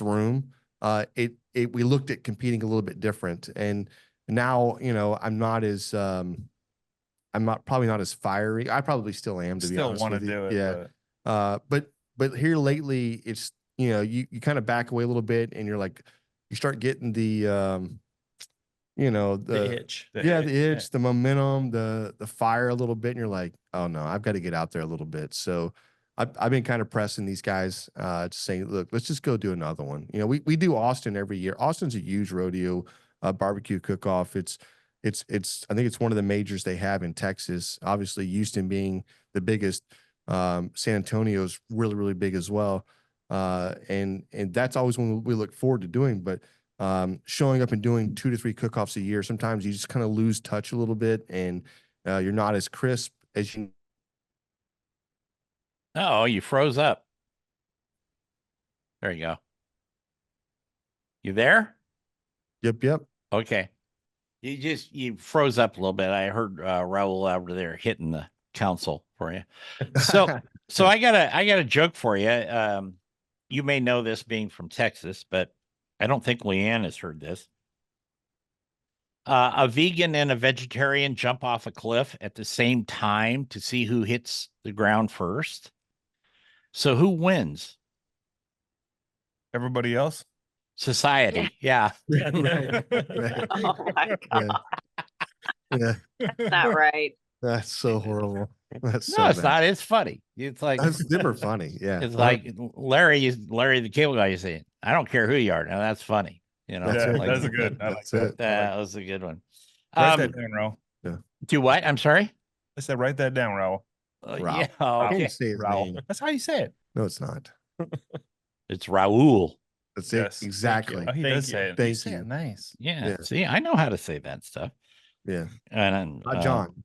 Speaker 4: room. We looked at competing a little bit different, and now I'm probably not as fiery. I probably still am, to be
Speaker 5: Still
Speaker 4: honest
Speaker 5: want to
Speaker 4: with you.
Speaker 5: do it.
Speaker 4: Yeah. But here lately, it's you kind of back away a little bit, and you're like, you start getting the
Speaker 2: The itch.
Speaker 5: but
Speaker 4: the itch, the momentum, the fire a little bit, and you're like, oh no, I've got to get out there a little bit. So I've been kind of pressing these guys, just saying, look, let's just go do another one. We do Austin every year. Austin's a huge rodeo barbecue cook-off. I think it's one of the majors they have in Texas. Obviously, Houston being the biggest, San Antonio's really, really big as well. And that's always when we look forward to doing. But showing up and doing 2 to 3 cook-offs a year, sometimes you just kind of lose touch a little bit, and you're not as crisp as you.
Speaker 1: Oh, you froze up. There you go. You there?
Speaker 4: Yep.
Speaker 1: Okay. You froze up a little bit. I heard Raul over there hitting the console for you. So I got a joke for you. You may know this being from Texas, but I don't think Leanne has heard this. A vegan and a vegetarian jump off a cliff at the same time to see who hits the ground first. So who wins?
Speaker 5: Everybody else?
Speaker 1: Society. Yeah.
Speaker 4: Right.
Speaker 6: Oh my God.
Speaker 4: Yeah.
Speaker 6: That's not right.
Speaker 4: That's so horrible. That's
Speaker 1: No,
Speaker 4: so
Speaker 1: it's
Speaker 4: bad.
Speaker 1: not. It's funny. It's like
Speaker 4: That's super funny. Yeah.
Speaker 1: it's like Larry the cable guy is saying, I don't care who you are. Now that's funny.
Speaker 4: That's
Speaker 5: Yeah,
Speaker 4: it.
Speaker 1: like,
Speaker 5: that's a good. I like
Speaker 4: That's
Speaker 5: that.
Speaker 4: it.
Speaker 1: that was a good one.
Speaker 5: Write that down, Raul.
Speaker 1: Do what? I'm sorry.
Speaker 5: I said, write that down, Raul.
Speaker 4: Raul.
Speaker 1: Yeah.
Speaker 4: I
Speaker 1: Okay.
Speaker 4: can't say his
Speaker 5: Raul.
Speaker 4: name.
Speaker 5: That's how you say it.
Speaker 4: No, it's not.
Speaker 1: It's Raul.
Speaker 4: That's
Speaker 5: Yes,
Speaker 4: it.
Speaker 5: thank you.
Speaker 4: Exactly.
Speaker 5: Oh, he
Speaker 2: Thank
Speaker 5: does
Speaker 2: you.
Speaker 5: say it.
Speaker 4: Thank
Speaker 5: You say
Speaker 4: you.
Speaker 5: it nice.
Speaker 1: Yeah.
Speaker 4: Yeah.
Speaker 1: See, I know how to say that stuff.
Speaker 4: Yeah.
Speaker 1: And
Speaker 4: Not John.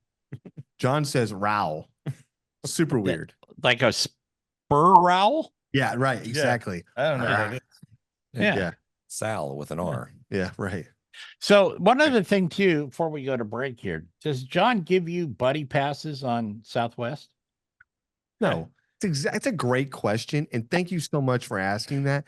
Speaker 4: John says Raul. Super weird.
Speaker 1: like a spur Raul.
Speaker 4: Yeah, right. Exactly.
Speaker 5: I don't know what that is.
Speaker 1: Yeah.
Speaker 4: Yeah.
Speaker 3: Sal with an R.
Speaker 4: Yeah, right.
Speaker 1: So one other thing too, before we go to break here, does John give you buddy passes on Southwest?
Speaker 4: No, it's a great question, and thank you so much for asking that.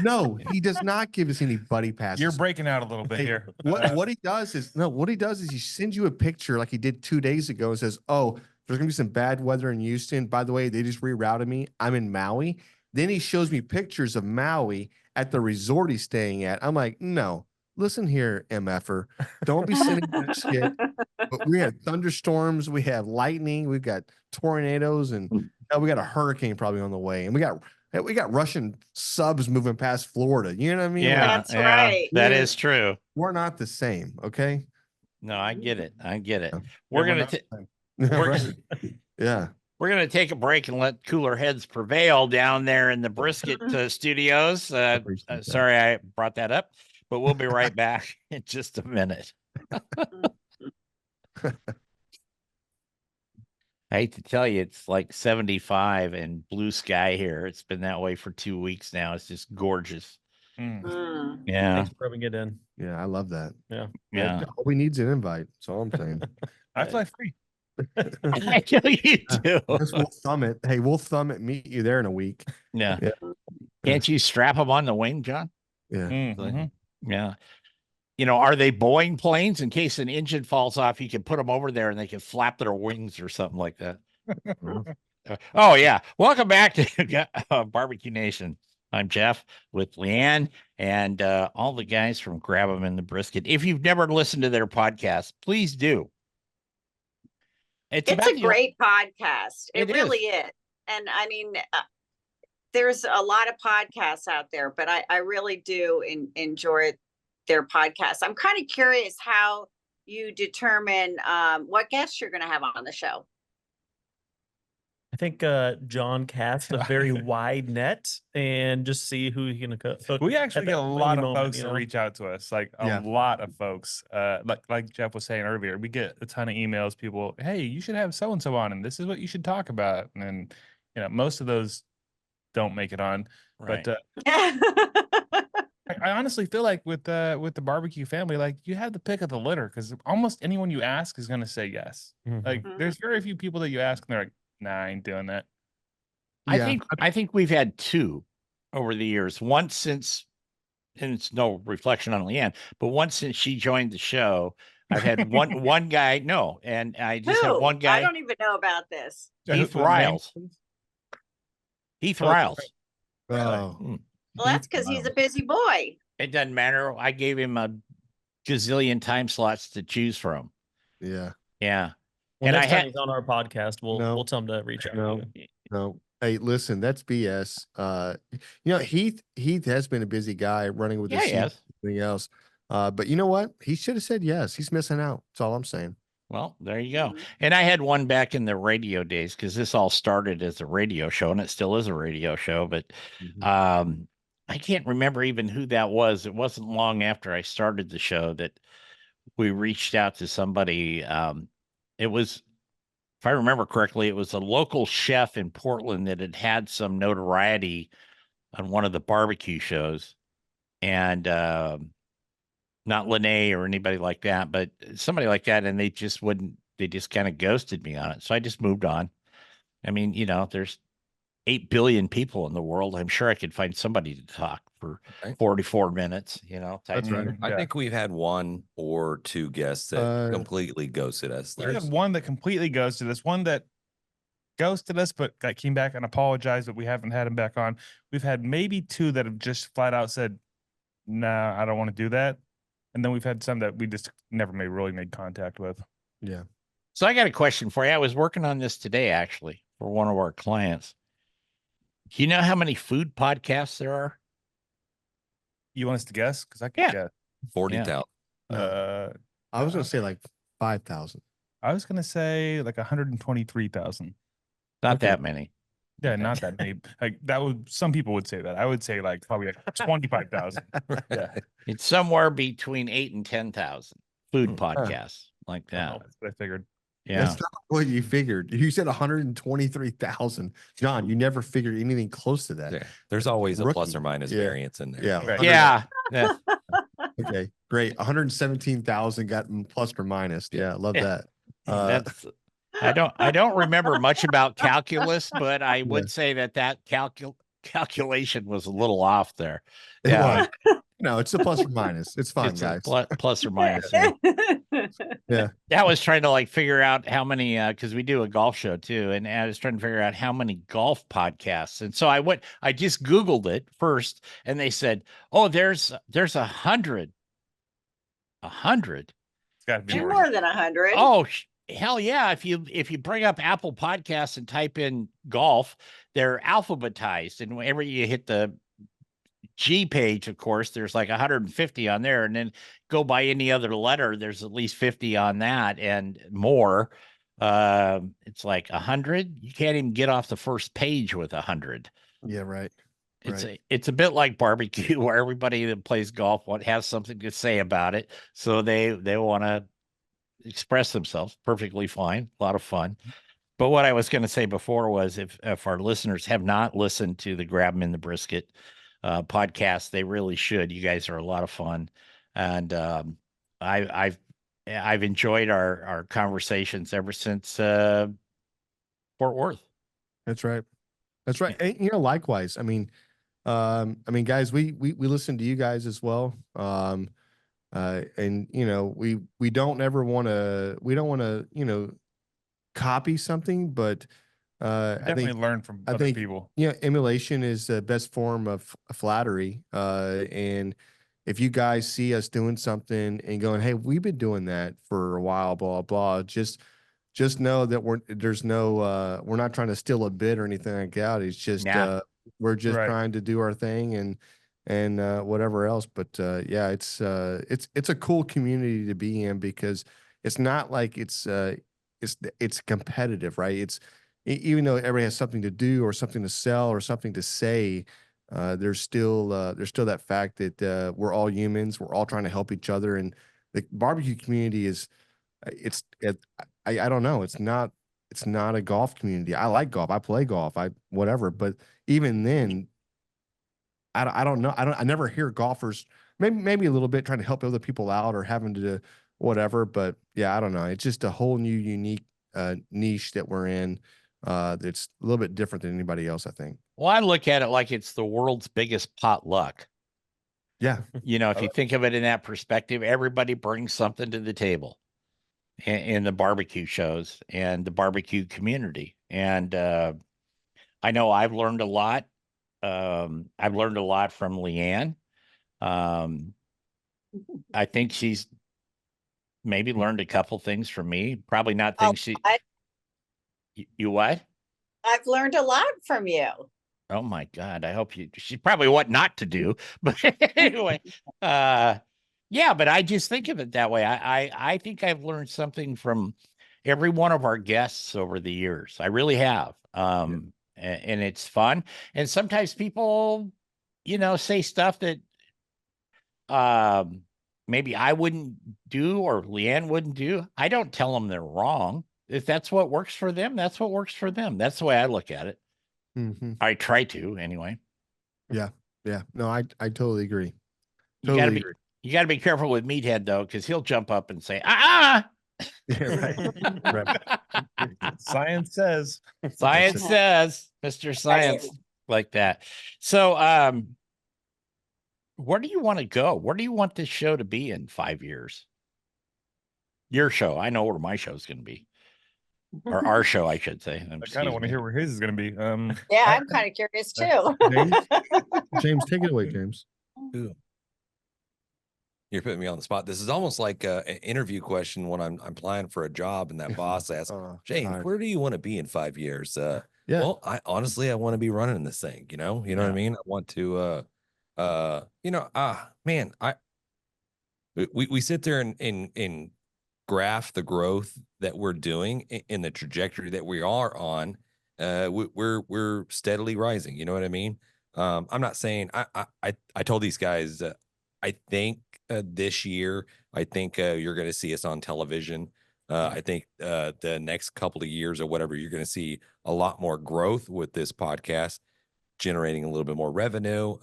Speaker 4: No, he does not give us any buddy passes.
Speaker 5: You're breaking out a little bit
Speaker 4: Hey,
Speaker 5: here.
Speaker 4: what he does is he sends you a picture like he did 2 days ago and says, "Oh, there's gonna be some bad weather in Houston. By the way, they just rerouted me. I'm in Maui." Then he shows me pictures of Maui at the resort he's staying at. I'm like, no, listen here, MFer. Don't be sending that shit. But we had thunderstorms, we have lightning, we've got tornadoes, and we got a hurricane probably on the way. And we got Russian subs moving past Florida. You know what I mean?
Speaker 1: Yeah,
Speaker 6: That's right.
Speaker 1: That is true.
Speaker 4: We're not the same, okay?
Speaker 1: No, I get it. I get it.
Speaker 4: Yeah.
Speaker 1: We're
Speaker 5: Yeah,
Speaker 1: gonna
Speaker 4: Right. Yeah.
Speaker 1: we're gonna take a break and let cooler heads prevail down there in the Brisket studios.
Speaker 4: Appreciate that.
Speaker 1: Sorry I brought that up, but we'll be right back in just a minute. I hate to tell you, it's like 75 and blue sky here. It's been that way for 2 weeks now. It's just gorgeous.
Speaker 6: Mm.
Speaker 1: Yeah.
Speaker 2: Thanks for rubbing it in.
Speaker 4: Yeah, I love that.
Speaker 1: Yeah.
Speaker 4: All we need is an invite. That's all I'm saying.
Speaker 5: I fly free.
Speaker 1: I know you do.
Speaker 4: Guess we'll thumb it. Hey, we'll thumb it. Meet you there in a week.
Speaker 1: Yeah.
Speaker 4: Yeah.
Speaker 1: Can't you strap them on the wing, John?
Speaker 4: Yeah.
Speaker 5: Mhm.
Speaker 1: Yeah. Are they Boeing planes? In case an engine falls off, you can put them over there and they can flap their wings or something like that. Oh, yeah. Welcome back to Barbecue Nation. I'm Jeff with Leanne and all the guys from Grab 'em in the Brisket. If you've never listened to their podcast, please do.
Speaker 6: It's a great podcast. It really is. And I mean, there's a lot of podcasts out there, but I really do enjoy their podcasts. I'm kind of curious how you determine what guests you're going to have on the show.
Speaker 2: I think John casts a very wide net and just see who he can cook.
Speaker 5: We actually get a lot of folks
Speaker 2: you
Speaker 5: to
Speaker 2: know?
Speaker 5: reach out to us, like a
Speaker 4: Yeah.
Speaker 5: lot of folks. Like Jeff was saying earlier, we get a ton of emails. People, hey, you should have so and so on, and this is what you should talk about. And then, most of those don't make it on.
Speaker 1: Right.
Speaker 5: But I honestly feel like with the barbecue family, like you have the pick of the litter because almost anyone you ask is going to say yes.
Speaker 2: Mhm.
Speaker 5: Like
Speaker 6: Mhm.
Speaker 5: there's very few people that you ask and they're like, nah, I ain't doing that.
Speaker 4: Yeah.
Speaker 1: I think we've had two over the years. Once since, and it's no reflection on Leanne, but once since she joined the show, I've had one guy. No, and I just have
Speaker 6: Who?
Speaker 1: one guy.
Speaker 6: I don't even know about this.
Speaker 1: Heath
Speaker 5: The name-
Speaker 1: Riles. Heath
Speaker 5: Oh,
Speaker 1: Riles.
Speaker 4: Oh,
Speaker 6: Well, that's because he's a busy boy.
Speaker 1: It doesn't matter. I gave him a gazillion time slots to choose from.
Speaker 4: yeah.
Speaker 1: Yeah.
Speaker 2: Well,
Speaker 1: And
Speaker 2: next
Speaker 1: I
Speaker 2: time
Speaker 1: had-
Speaker 2: he's on our podcast, we'll
Speaker 4: No.
Speaker 2: tell him to reach out.
Speaker 4: No. No. Hey, listen, that's BS. Heath has been a busy guy running with
Speaker 1: Yeah,
Speaker 4: his
Speaker 1: he has.
Speaker 4: everything else. But you know what? He should have said yes. He's missing out. That's all I'm saying.
Speaker 1: Well, there you go.
Speaker 6: Mhm.
Speaker 1: And I had one back in the radio days because this all started as a radio show and it still is a radio show. But I can't remember even who that was. It wasn't long after I started the show that we reached out to somebody. It was, if I remember correctly, it was a local chef in Portland that had some notoriety on one of the barbecue shows. And not Lene or anybody like that, but somebody like that. And they just kind of ghosted me on it. So I just moved on. I mean, there's 8 billion people in the world. I'm sure I could find somebody to talk for
Speaker 3: Right.
Speaker 1: 44 minutes, type
Speaker 4: That's right.
Speaker 1: thing.
Speaker 3: I
Speaker 5: Yeah.
Speaker 3: think we've had one or two guests that
Speaker 4: Uh,
Speaker 3: completely ghosted us.
Speaker 5: We
Speaker 3: There's-
Speaker 5: had one that completely ghosted us, one that ghosted us, but came back and apologized, but we haven't had him back on. We've had maybe two that have just flat out said, nah, I don't want to do that. And then we've had some that we just never really made contact with.
Speaker 4: Yeah.
Speaker 1: So I got a question for you. I was working on this today, actually, for one of our clients. Do you know how many food podcasts there are?
Speaker 5: You want us to guess? Because I can
Speaker 1: Yeah.
Speaker 5: guess.
Speaker 3: 40,000.
Speaker 4: I was going to say like 5,000.
Speaker 5: I was gonna say like 123,000.
Speaker 1: Not
Speaker 4: Okay.
Speaker 1: that many.
Speaker 5: Yeah, not that many. Like that would some people would say that. I would say like probably like 25,000. Yeah,
Speaker 1: It's somewhere between 8 and 10,000 food podcasts like that.
Speaker 5: that's what I figured.
Speaker 1: Yeah.
Speaker 4: That's not what you figured. You said 123,000. John, you never figured anything close to that.
Speaker 3: Yeah. There's always a plus
Speaker 4: Rookie.
Speaker 3: or minus
Speaker 4: Yeah.
Speaker 3: variance in there.
Speaker 4: Yeah.
Speaker 5: Right.
Speaker 1: Yeah. Yeah.
Speaker 4: Okay, great. 117,000 got plus or minus. Yeah, love
Speaker 1: Yeah.
Speaker 4: that. Uh,
Speaker 1: That's I don't remember much about calculus, but I would say that calculation was a little off there.
Speaker 4: it
Speaker 1: Yeah,
Speaker 4: was. No, it's a plus or minus. It's fine,
Speaker 1: it's a
Speaker 4: guys.
Speaker 1: plus or minus. Yeah.
Speaker 4: Yeah.
Speaker 1: I was trying to like figure out how many because we do a golf show too, and I was trying to figure out how many golf podcasts. And so I just Googled it first, and they said, "Oh, there's 100, 100."
Speaker 5: It's got to be more.
Speaker 6: More than 100.
Speaker 1: Oh, hell yeah! If you bring up Apple Podcasts and type in golf, they're alphabetized, and whenever you hit the G page, of course, there's like 150 on there, and then go by any other letter, there's at least 50 on that and more. It's like 100. You can't even get off the first page with 100.
Speaker 4: Yeah, right.
Speaker 1: It's a bit like barbecue, where everybody that plays golf has something to say about it, so they want to express themselves. Perfectly fine, a lot of fun. But what I was going to say before was if our listeners have not listened to the Grab 'em in the Brisket podcast, they really should. You guys are a lot of fun, and I've enjoyed our conversations ever since Fort Worth.
Speaker 4: That's right. That's right. And, likewise. I mean, guys, we listen to you guys as well. And we don't ever want to, copy something, but I
Speaker 5: Definitely
Speaker 4: think
Speaker 5: learn from
Speaker 4: I
Speaker 5: other
Speaker 4: think
Speaker 5: people.
Speaker 4: emulation is the best form of flattery. And if you guys see us doing something and going, "Hey, we've been doing that for a while," blah blah, just know that we're not trying to steal a bit or anything like that. It's just we're just
Speaker 5: Right.
Speaker 4: trying to do our thing and whatever else. But yeah, it's a cool community to be in, because it's not like it's competitive, right? It's even though everybody has something to do or something to sell or something to say, there's still that fact that we're all humans. We're all trying to help each other, and the barbecue community is I don't know. It's not a golf community. I like golf. I play golf. Whatever. But even then, I don't know. I never hear golfers, maybe a little bit, trying to help other people out or having to whatever. But yeah, I don't know. It's just a whole new unique niche that we're in. That's a little bit different than anybody else, I think.
Speaker 1: Well, I look at it like it's the world's biggest potluck.
Speaker 4: Yeah.
Speaker 1: If you think of it in that perspective, everybody brings something to the table in the barbecue shows and the barbecue community. And I know I've learned a lot. I've learned a lot from Leanne. I think she's maybe learned a couple things from me. Probably not things you what?
Speaker 6: I've learned a lot from you.
Speaker 1: Oh my God. I hope she probably what not to do. But anyway, yeah, but I just think of it that way. I think I've learned something from every one of our guests over the years. I really have. And it's fun. And sometimes people, say stuff that maybe I wouldn't do or Leanne wouldn't do. I don't tell them they're wrong. If that's what works for them, that's what works for them. That's the way I look at it.
Speaker 4: Mm-hmm.
Speaker 1: I try to anyway.
Speaker 4: Yeah. No, I totally agree.
Speaker 1: You gotta be careful with Meathead though, because he'll jump up and say, Yeah,
Speaker 4: right.
Speaker 5: Science says.
Speaker 1: Science says, Mr. Science, like that. So where do you want to go? Where do you want this show to be in 5 years? Your show. I know where my show's gonna be. Or our show, I should say.
Speaker 5: I kind of want to hear where his is going to be.
Speaker 6: Yeah, I'm kind of curious too.
Speaker 4: James, take it away, James.
Speaker 3: You're putting me on the spot. This is almost like an interview question when I'm applying for a job, and that boss asks, James, where do you want to be in 5 years? Yeah. Well, I want to be running this thing. You know what I mean? I want to, man, we sit there and graph the growth that we're doing in the trajectory that we are on. We're steadily rising. You know what I mean? I'm not saying I told these guys, I think this year, I think you're going to see us on television. I think the next couple of years or whatever, you're going to see a lot more growth with this podcast, generating a little bit more revenue.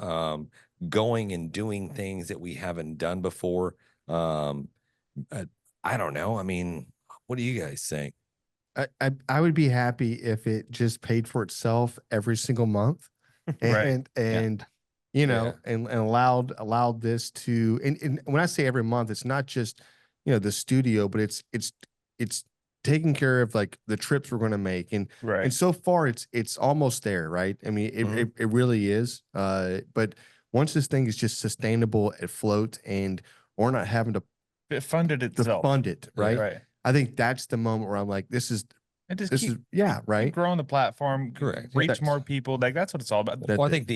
Speaker 3: going and doing things that we haven't done before. I don't know. I mean, what do you guys think?
Speaker 4: I would be happy if it just paid for itself every single month,
Speaker 5: Right.
Speaker 4: and you know, and allowed this to, and when I say every month, it's not just, you know, the studio, but it's taking care of like the trips we're going to make, and
Speaker 5: Right.
Speaker 4: so far it's almost there, right? I mean, it really is. But once this thing is just sustainable, afloat, and we're not having to
Speaker 5: It funded itself.
Speaker 4: fund it, right?
Speaker 5: Right.
Speaker 4: I think that's the moment where I'm like, this is
Speaker 5: And just
Speaker 4: this
Speaker 5: keep,
Speaker 4: is yeah,
Speaker 5: keep
Speaker 4: right.
Speaker 5: growing the platform,
Speaker 3: Correct.
Speaker 5: reach
Speaker 4: That's-
Speaker 5: more people. Like that's what it's all about.
Speaker 4: That-
Speaker 3: Well, I think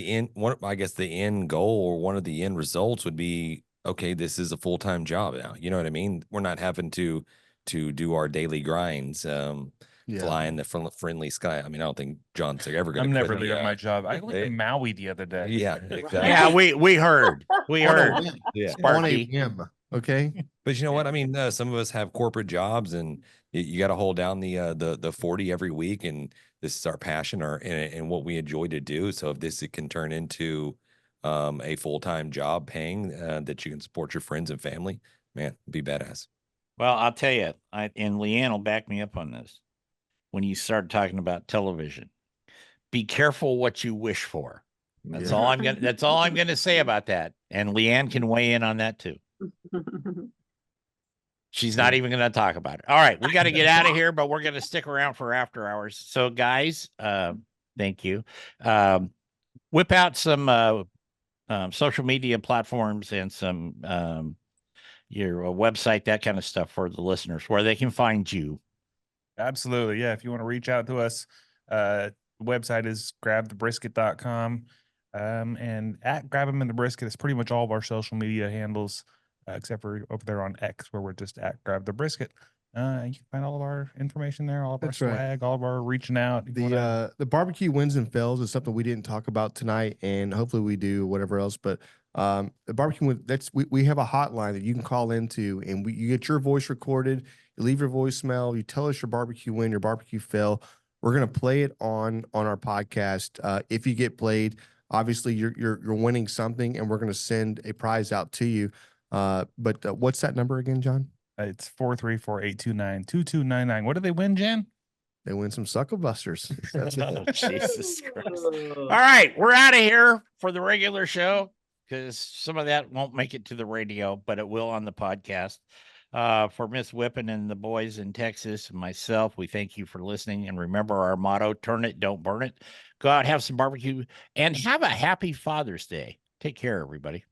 Speaker 3: I guess the end goal or one of the end results would be, okay, this is a full-time job now. You know what I mean? We're not having to do our daily grinds, fly in the friendly sky. I mean, I don't think John's ever going to
Speaker 5: I'm never
Speaker 3: quit
Speaker 5: leaving my job. I went
Speaker 3: eh,
Speaker 5: to Maui the other day.
Speaker 3: Yeah, exactly.
Speaker 1: Yeah, we heard. We
Speaker 4: On a
Speaker 1: heard.
Speaker 4: whim.
Speaker 3: Yeah.
Speaker 4: On a
Speaker 1: Sparky.
Speaker 4: whim, okay.
Speaker 3: But you know what? I mean, some of us have corporate jobs, and you got to hold down the 40 every week, and this is our passion, and what we enjoy to do. So if this can turn into a full-time job, paying that you can support your friends and family, man, it'd be badass.
Speaker 1: Well, I'll tell you, and Leanne will back me up on this. When you start talking about television, be careful what you wish for. That's
Speaker 4: Yeah.
Speaker 1: all I'm gonna. That's all I'm gonna say about that. And Leanne can weigh in on that too. She's not even going to talk about it. All right, we got to get out of here, but we're going to stick around for after hours. So, guys, thank you. Whip out some social media platforms and some your website, that kind of stuff for the listeners, where they can find you.
Speaker 5: Absolutely. Yeah. If you want to reach out to us, the website is grabthebrisket.com. And at Grab 'em in the Brisket, it's pretty much all of our social media handles, except for over there on X, where we're just at Grab the Brisket. And you can find all of our information there, all of
Speaker 4: That's
Speaker 5: our
Speaker 4: right.
Speaker 5: swag, all of our reaching out. If you wanna-
Speaker 4: The barbecue wins and fails is something we didn't talk about tonight, and hopefully we do whatever else. But the barbecue win, we have a hotline that you can call into, and you get your voice recorded. You leave your voicemail. You tell us your barbecue win, your barbecue fail. We're gonna play it on our podcast. If you get played, obviously you're winning something, and we're gonna send a prize out to you. But what's that number again, John?
Speaker 5: It's 434-829-2299. What did they win, Jan?
Speaker 4: They win some suckle busters. That's
Speaker 1: Oh,
Speaker 4: it.
Speaker 1: Jesus Christ. All right, we're out of here for the regular show because some of that won't make it to the radio, but it will on the podcast. For Miss Whippen and the boys in Texas and myself, we thank you for listening. And remember our motto: turn it, don't burn it. Go out, have some barbecue, and have a happy Father's Day. Take care, everybody.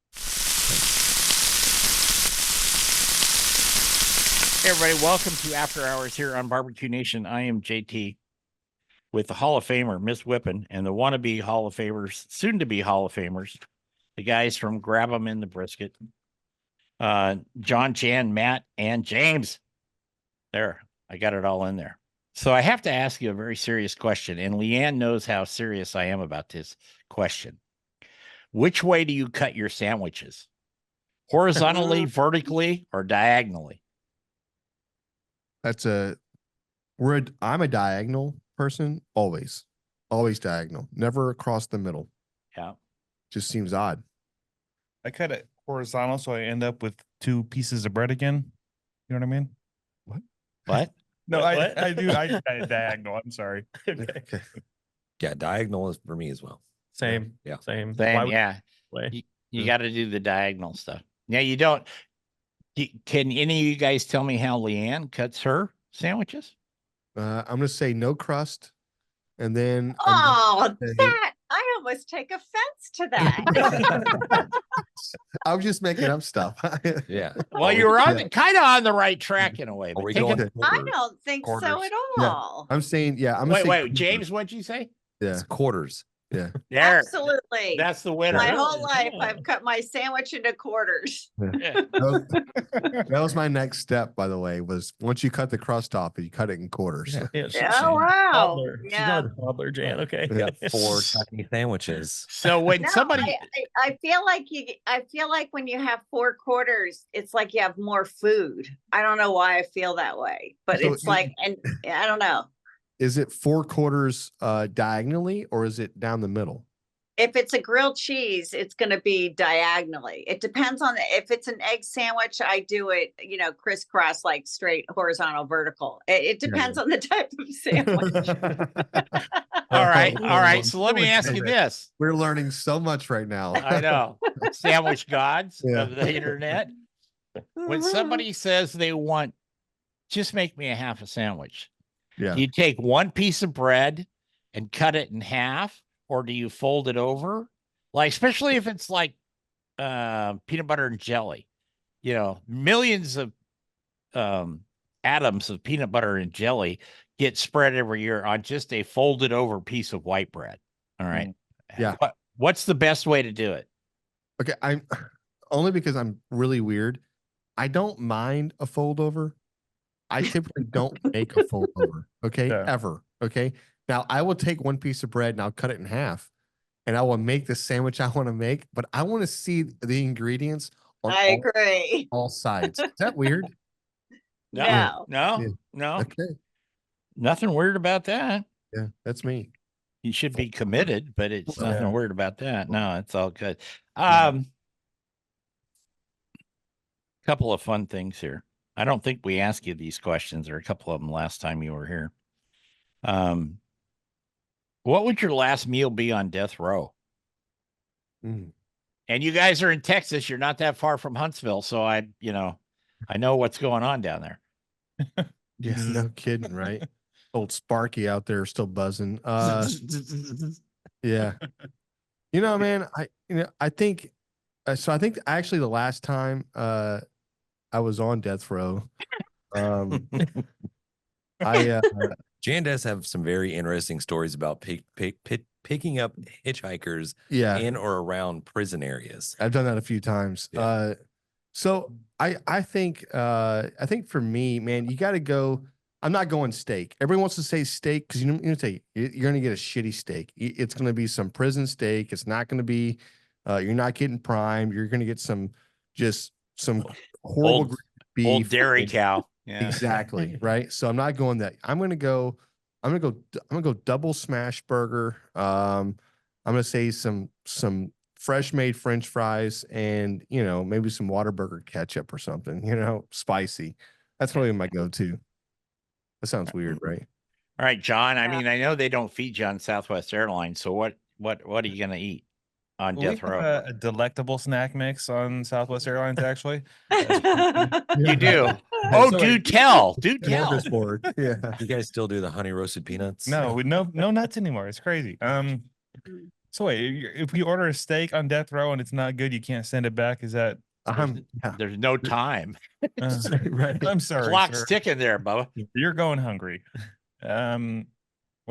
Speaker 1: Hey, everybody, welcome to After Hours here on Barbecue Nation. I am JT with the Hall of Famer, Miss Whippen, and the wannabe Hall of Famers, soon to be Hall of Famers, the guys from Grab 'em in the Brisket, John, Chan, Matt, and James. There, I got it all in there. So I have to ask you a very serious question, and Leanne knows how serious I am about this question. Which way do you cut your sandwiches? Horizontally, vertically, or diagonally?
Speaker 4: I'm a diagonal person, always diagonal, never across the middle.
Speaker 1: Yeah.
Speaker 4: Just seems odd.
Speaker 5: I cut it horizontal, so I end up with 2 pieces of bread again. You know what I mean?
Speaker 1: What?
Speaker 5: No,
Speaker 2: What?
Speaker 5: I do. I diagonal. I'm sorry.
Speaker 2: Okay.
Speaker 3: Yeah, diagonal is for me as well.
Speaker 2: Same.
Speaker 3: Yeah.
Speaker 2: Same.
Speaker 1: Same,
Speaker 2: Why would
Speaker 1: yeah.
Speaker 2: way?
Speaker 1: You got to do the diagonal stuff. Yeah, you don't. Can any of you guys tell me how Leanne cuts her sandwiches?
Speaker 4: I'm gonna say no crust, and then
Speaker 6: Oh,
Speaker 4: say-
Speaker 6: that I almost take offense to that.
Speaker 4: I was just making up stuff.
Speaker 3: Yeah.
Speaker 1: Well, you were on kind of on the right track in a way.
Speaker 3: Are
Speaker 1: But
Speaker 3: we
Speaker 1: take
Speaker 3: going
Speaker 1: it.
Speaker 6: I don't think so
Speaker 5: Quarters.
Speaker 6: at
Speaker 4: Yeah.
Speaker 6: all.
Speaker 4: I'm saying, yeah. I'm gonna say
Speaker 1: Wait,
Speaker 4: quarters.
Speaker 1: James, what'd you say?
Speaker 4: Yeah,
Speaker 3: It's quarters.
Speaker 4: yeah.
Speaker 1: There,
Speaker 6: Absolutely.
Speaker 1: that's the winner.
Speaker 6: My whole life,
Speaker 2: Yeah.
Speaker 6: I've cut my sandwich into quarters.
Speaker 1: Yeah.
Speaker 4: That was my next step, by the way. Was once you cut the crust off, you cut it in quarters.
Speaker 3: Yeah.
Speaker 2: Yeah,
Speaker 6: Oh, wow.
Speaker 2: toddler. She's
Speaker 6: Yeah.
Speaker 2: not a toddler, Jan. Okay.
Speaker 3: We got 4 tiny sandwiches.
Speaker 1: So when
Speaker 6: No,
Speaker 1: somebody,
Speaker 6: I feel like when you have 4 quarters, it's like you have more food. I don't know why I feel that way, but
Speaker 4: So
Speaker 6: it's like, and I don't know.
Speaker 4: Is it 4 quarters diagonally, or is it down the middle?
Speaker 6: If it's a grilled cheese, it's going to be diagonally. It depends on if it's an egg sandwich, I do it, crisscross, like straight, horizontal, vertical. It depends on the type of sandwich.
Speaker 1: All right.
Speaker 4: Oh,
Speaker 1: All right. So let me ask you
Speaker 4: okay.
Speaker 1: this.
Speaker 4: We're learning so much right now.
Speaker 1: I know. Sandwich gods
Speaker 4: Yeah.
Speaker 1: of the internet. When somebody says they want, just make me a half a sandwich.
Speaker 4: Yeah.
Speaker 1: Do you take one piece of bread and cut it in half, or do you fold it over? Like, especially if it's like peanut butter and jelly, millions of atoms of peanut butter and jelly get spread every year on just a folded over piece of white bread. All right.
Speaker 4: Yeah.
Speaker 1: What's the best way to do it?
Speaker 4: Okay. I'm only because I'm really weird. I don't mind a fold over. I typically don't make a fold over. Okay.
Speaker 5: Yeah.
Speaker 4: Ever. Okay. Now I will take one piece of bread and I'll cut it in half and I will make the sandwich I want to make, but I want to see the ingredients on
Speaker 6: I agree.
Speaker 4: all sides. Is that weird?
Speaker 6: No.
Speaker 1: No.
Speaker 4: Okay.
Speaker 1: Nothing weird about that.
Speaker 4: Yeah. That's me.
Speaker 1: You should be committed, but it's
Speaker 4: Yeah.
Speaker 1: nothing weird about that. No, it's all good. Couple of fun things here. I don't think we asked you these questions, or a couple of them last time you were here. What would your last meal be on death row?
Speaker 4: Mm.
Speaker 1: And you guys are in Texas. You're not that far from Huntsville, so I know what's going on down there.
Speaker 4: Yeah. No kidding. Right. Old Sparky out there still buzzing. Yeah. Man, I think so. I think actually the last time I was on death row,
Speaker 3: Jan does have some very interesting stories about picking up hitchhikers
Speaker 4: yeah,
Speaker 3: in or around prison areas.
Speaker 4: I've done that a few times.
Speaker 3: Yeah.
Speaker 4: So I think for me, man, you got to go. I'm not going steak. Everyone wants to say steak because you're going to get a shitty steak. It's going to be some prison steak. It's not going to be. You're not getting prime. You're going to get some horrible beef,
Speaker 1: old dairy cow. Yeah,
Speaker 4: exactly. Right. So I'm not going that. I'm going to go double smash burger. I'm going to say some fresh made French fries and maybe some Whataburger ketchup or something. Spicy. That's probably my go-to. That sounds weird, right?
Speaker 1: All right, John. I mean, I know they don't feed you on Southwest Airlines, so what are you gonna eat on
Speaker 5: We
Speaker 1: death
Speaker 5: have
Speaker 1: row?
Speaker 5: a delectable snack mix on Southwest Airlines, actually.
Speaker 1: You do. Oh,
Speaker 5: So
Speaker 1: do tell. Do tell.
Speaker 4: Smorgasbord. Yeah.
Speaker 3: You guys still do the honey roasted peanuts?
Speaker 5: No nuts anymore. It's crazy. So wait, if we order a steak on death row and it's not good, you can't send it back. Is that?
Speaker 1: There's no time.
Speaker 4: Right.
Speaker 5: I'm sorry,
Speaker 1: Clock's
Speaker 5: sir.
Speaker 1: ticking there, Bubba.
Speaker 5: You're going hungry. Well,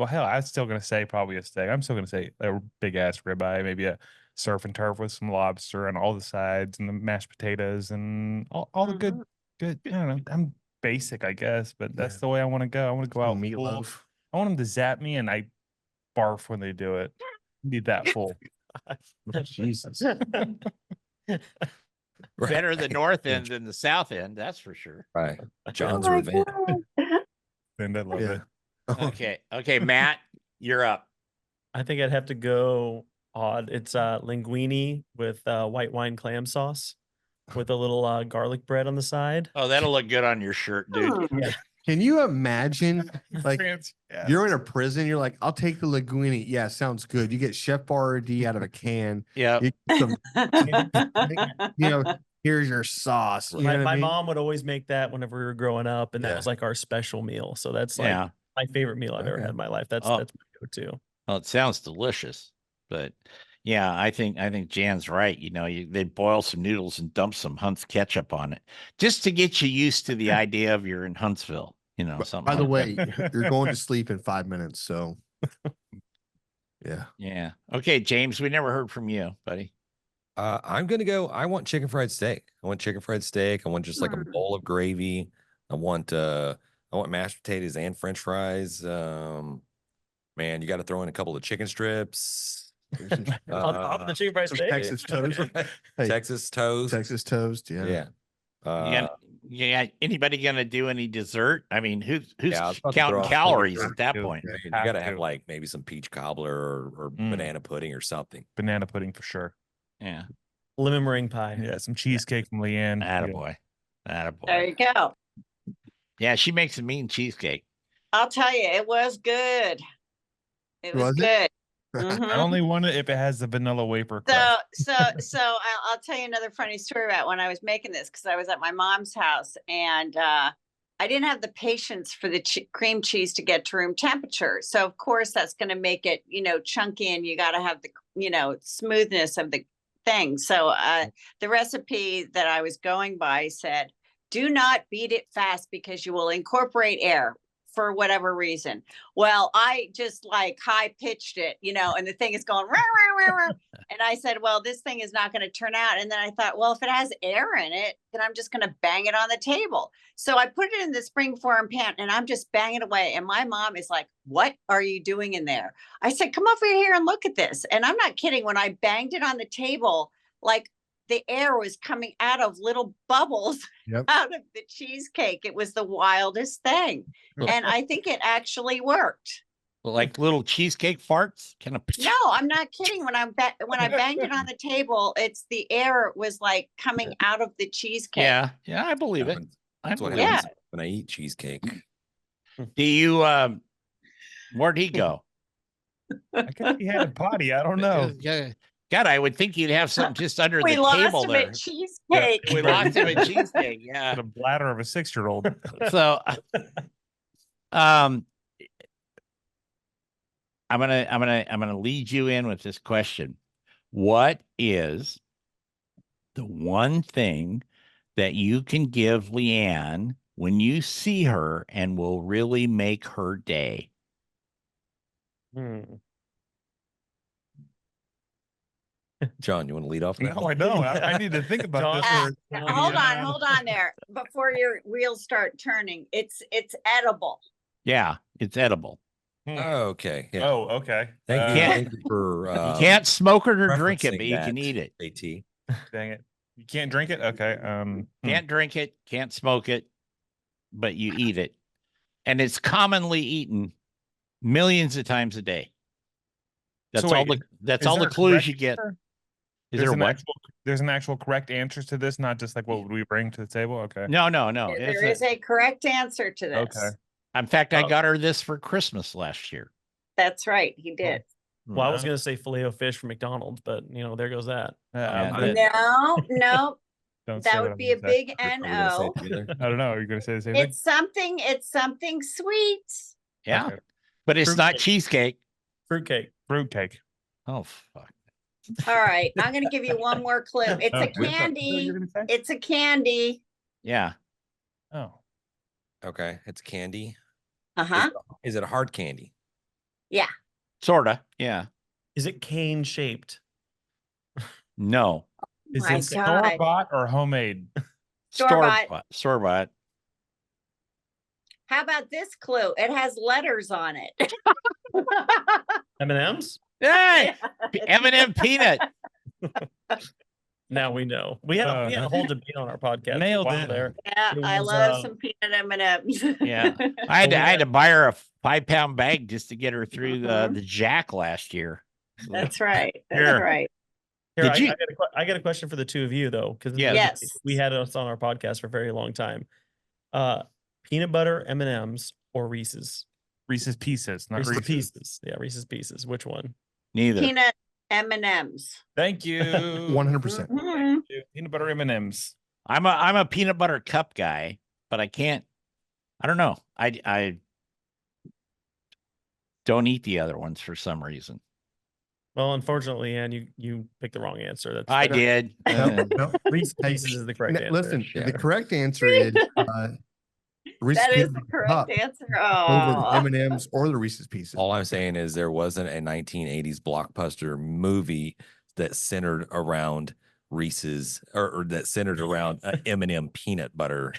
Speaker 5: hell, I'm still gonna say probably a steak. I'm still gonna say a big ass ribeye, maybe a surf and turf with some lobster on all the sides and the mashed potatoes and all the good. I don't know. I'm basic, I guess, but that's the way I want to go. I want to go out full.
Speaker 4: Meatloaf.
Speaker 5: I want them to zap me and I barf when they do it. Need that full.
Speaker 4: Jesus.
Speaker 1: Better the north end than the south end, that's for sure.
Speaker 3: Right. John's
Speaker 6: Oh my
Speaker 3: revenge.
Speaker 6: God.
Speaker 5: And I love
Speaker 4: Yeah.
Speaker 5: it.
Speaker 1: Okay, Matt, you're up.
Speaker 2: I think I'd have to go odd. It's linguine with white wine clam sauce with a little garlic bread on the side.
Speaker 1: Oh, that'll look good on your shirt, dude.
Speaker 4: Can you imagine, like,
Speaker 5: Fancy ass.
Speaker 4: you're in a prison, you're like, I'll take the linguine. Yeah, sounds good. You get Chef Boyardee out of a can.
Speaker 1: Yeah.
Speaker 4: You get some, here's your sauce. You know what I
Speaker 2: My
Speaker 4: mean?
Speaker 2: mom would always make that whenever we were growing up, and that
Speaker 4: Yeah.
Speaker 2: was like our special meal. So that's like
Speaker 1: Yeah.
Speaker 2: my favorite meal I've ever
Speaker 4: Okay.
Speaker 2: had in my life. That's
Speaker 1: Oh.
Speaker 2: my go-to.
Speaker 1: Well, it sounds delicious, but yeah, I think Jan's right. They boil some noodles and dump some Hunt's ketchup on it just to get you used to the idea of you're in Huntsville. Something.
Speaker 4: By the
Speaker 1: like
Speaker 4: way,
Speaker 1: that.
Speaker 4: you're going to sleep in 5 minutes. So, yeah.
Speaker 1: Yeah. Okay, James, we never heard from you, buddy.
Speaker 3: I'm gonna go. I want chicken fried steak. I want chicken fried steak. I want just like a bowl of gravy. I want mashed potatoes and French fries. Man, you got to throw in a couple of chicken strips.
Speaker 2: On top of the chicken fried steak.
Speaker 4: Texas toast. Hey,
Speaker 3: Texas toast.
Speaker 4: Texas toast. Yeah.
Speaker 3: Yeah.
Speaker 1: You Yeah. Anybody gonna do any dessert? I mean, who's
Speaker 3: Yeah, I was about to
Speaker 1: counting
Speaker 3: throw out
Speaker 1: calories
Speaker 5: dessert
Speaker 1: at that
Speaker 5: too.
Speaker 1: point?
Speaker 3: You
Speaker 5: Have
Speaker 3: gotta have
Speaker 5: to.
Speaker 3: like maybe some peach cobbler or banana pudding or something.
Speaker 5: Banana pudding for sure.
Speaker 1: Yeah.
Speaker 2: Lemon meringue pie.
Speaker 5: Yeah, some cheesecake from Leanne. Yeah.
Speaker 1: Attaboy. Attaboy.
Speaker 6: There you go.
Speaker 1: Yeah, she makes a mean cheesecake.
Speaker 6: I'll tell you, it was good. It was
Speaker 4: Was it?
Speaker 6: good.
Speaker 5: I
Speaker 6: Mhm.
Speaker 5: only want it if it has the vanilla wafer
Speaker 6: So,
Speaker 5: crust.
Speaker 6: so I'll tell you another funny story about when I was making this, because I was at my mom's house and I didn't have the patience for the cream cheese to get to room temperature. So of course that's going to make it, chunky, and you got to have the, smoothness of the thing. So the recipe that I was going by said, do not beat it fast because you will incorporate air for whatever reason. Well, I just like high pitched it, and the thing is going, rah, rah, rah, rah. And I said, well, this thing is not going to turn out. And then I thought, well, if it has air in it, then I'm just going to bang it on the table. So I put it in the springform pan and I'm just banging away. And my mom is like, what are you doing in there? I said, come over here and look at this. And I'm not kidding. When I banged it on the table, like the air was coming out of little bubbles out of the cheesecake. It was the wildest thing. And I think it actually worked.
Speaker 1: Like little cheesecake farts? Kind of.
Speaker 6: No, I'm not kidding. When I banged it on the table, it's the air was like coming out of the cheesecake.
Speaker 1: Yeah. Yeah, I believe it.
Speaker 3: That's what
Speaker 6: Yeah.
Speaker 3: happens when I eat cheesecake.
Speaker 1: Do you where'd he go?
Speaker 5: I guess he had a potty. I don't know.
Speaker 1: Yeah. God, I would think you'd have something just under
Speaker 6: We
Speaker 1: the
Speaker 6: lost
Speaker 1: table
Speaker 6: him
Speaker 1: there.
Speaker 6: at cheesecake.
Speaker 1: We lost him at cheesecake. Yeah.
Speaker 5: The bladder of a 6-year-old.
Speaker 1: So I'm gonna lead you in with this question. What is the one thing that you can give Leanne when you see her and will really make her day?
Speaker 3: John, you want to lead off?
Speaker 5: No, I don't. I need to think about this.
Speaker 6: Hold on there. Before your wheels start turning, it's edible.
Speaker 1: Yeah, it's edible.
Speaker 3: Okay. Yeah.
Speaker 5: Oh, okay.
Speaker 3: Thank you for
Speaker 1: You can't smoke it or drink it,
Speaker 3: referencing
Speaker 1: but you can
Speaker 3: that,
Speaker 1: eat it.
Speaker 3: AT.
Speaker 5: Dang it. You can't drink it? Okay.
Speaker 1: Can't drink it, can't smoke it, but you eat it. And it's commonly eaten millions of times a day. That's
Speaker 5: So
Speaker 1: all
Speaker 5: wait,
Speaker 1: that's
Speaker 5: is
Speaker 1: all
Speaker 5: there
Speaker 1: the
Speaker 5: a
Speaker 1: clues
Speaker 5: correct
Speaker 1: you get.
Speaker 5: answer?
Speaker 1: Is there what?
Speaker 5: There's an actual correct answer to this, not just like what would we bring to the table? Okay.
Speaker 1: No.
Speaker 6: There is a correct answer to this.
Speaker 5: Okay.
Speaker 1: In fact, I
Speaker 2: Oh.
Speaker 1: got her this for Christmas last year.
Speaker 6: That's right. He did.
Speaker 2: Well, I was going to say filet of fish from McDonald's, but there goes that.
Speaker 6: No.
Speaker 5: Don't
Speaker 6: That
Speaker 5: say
Speaker 6: would
Speaker 5: what
Speaker 6: be a
Speaker 5: I'm gonna say.
Speaker 6: big
Speaker 3: Are we gonna say
Speaker 6: NO.
Speaker 3: it together?
Speaker 5: I don't know. Are you going to say the same thing?
Speaker 6: It's something sweet.
Speaker 1: Yeah.
Speaker 5: Okay.
Speaker 1: But it's not
Speaker 2: Fruitcake.
Speaker 1: cheesecake.
Speaker 2: Fruitcake.
Speaker 5: Fruitcake.
Speaker 1: Oh fuck.
Speaker 6: All right. I'm going to give you one more clue. It's a
Speaker 5: Oh, what's that? What
Speaker 6: candy.
Speaker 5: you gonna say?
Speaker 6: It's a candy.
Speaker 1: Yeah.
Speaker 5: Oh.
Speaker 3: Okay. It's candy.
Speaker 6: Uh-huh.
Speaker 3: Is it a hard candy?
Speaker 1: Sorta. Yeah.
Speaker 2: Is it cane shaped?
Speaker 1: No.
Speaker 5: Is
Speaker 6: My
Speaker 5: it store
Speaker 6: God.
Speaker 5: bought or homemade?
Speaker 6: Store-bought.
Speaker 1: Store-bought.
Speaker 6: How about this clue? It has letters on it.
Speaker 2: M&M's?
Speaker 1: Hey, M&M peanut.
Speaker 2: Now we know. We had a whole debate on our podcast.
Speaker 5: Nailed
Speaker 2: a while
Speaker 5: it.
Speaker 2: there.
Speaker 6: Yeah,
Speaker 2: It
Speaker 6: I
Speaker 2: was,
Speaker 6: love some peanut M&Ms.
Speaker 1: Yeah. I had to buy her a 5-pound bag just to get her through the jack last year.
Speaker 6: That's right. That's
Speaker 1: Here.
Speaker 6: right.
Speaker 2: Here,
Speaker 1: Did you-
Speaker 2: I got a question for the two of you though, because
Speaker 6: Yes.
Speaker 2: we had us on our podcast for a very long time. Peanut butter M&Ms or Reese's?
Speaker 5: Reese's Pieces, not
Speaker 2: Reese's
Speaker 5: Reese's.
Speaker 2: Pieces. Yeah, Reese's Pieces. Which one?
Speaker 1: Neither.
Speaker 6: Peanut M&Ms.
Speaker 5: Thank you.
Speaker 4: 100%.
Speaker 6: Mhm.
Speaker 5: Peanut butter M&Ms.
Speaker 1: I'm a peanut butter cup guy, but I don't know. I don't eat the other ones for some reason.
Speaker 2: Well, unfortunately, Ann, you picked the wrong answer. That's
Speaker 1: I did.
Speaker 4: No.
Speaker 2: Reese's
Speaker 4: Hey,
Speaker 2: Pieces is the correct answer.
Speaker 4: Listen,
Speaker 3: Yeah.
Speaker 4: the correct answer is Reese's
Speaker 6: That is
Speaker 4: Peanut
Speaker 6: the
Speaker 4: Butter
Speaker 6: correct
Speaker 4: Cup
Speaker 6: answer.
Speaker 4: over the
Speaker 6: Oh,
Speaker 4: M&Ms or the Reese's Pieces.
Speaker 3: All I'm saying is there wasn't a 1980s blockbuster movie that centered around Reese's or that centered around M&M peanut butter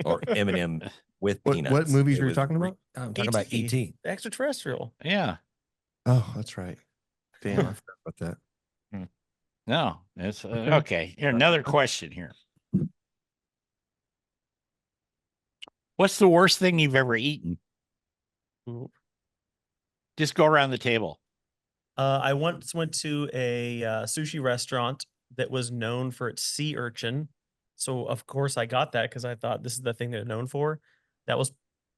Speaker 3: or M&M with
Speaker 4: What
Speaker 3: peanuts.
Speaker 4: movies
Speaker 3: It
Speaker 4: were you
Speaker 3: was
Speaker 4: talking about?
Speaker 3: I'm talking about
Speaker 2: E.T..
Speaker 3: E.T.
Speaker 2: The extraterrestrial.
Speaker 1: Yeah.
Speaker 4: Oh, that's right. Damn, I forgot about that.
Speaker 1: No, it's okay. Here, another question here. What's the worst thing you've ever eaten?
Speaker 2: Ooh.
Speaker 1: Just go around the table.
Speaker 2: I once went to a sushi restaurant that was known for its sea urchin. So of course I got that because I thought this is the thing they're known for. That was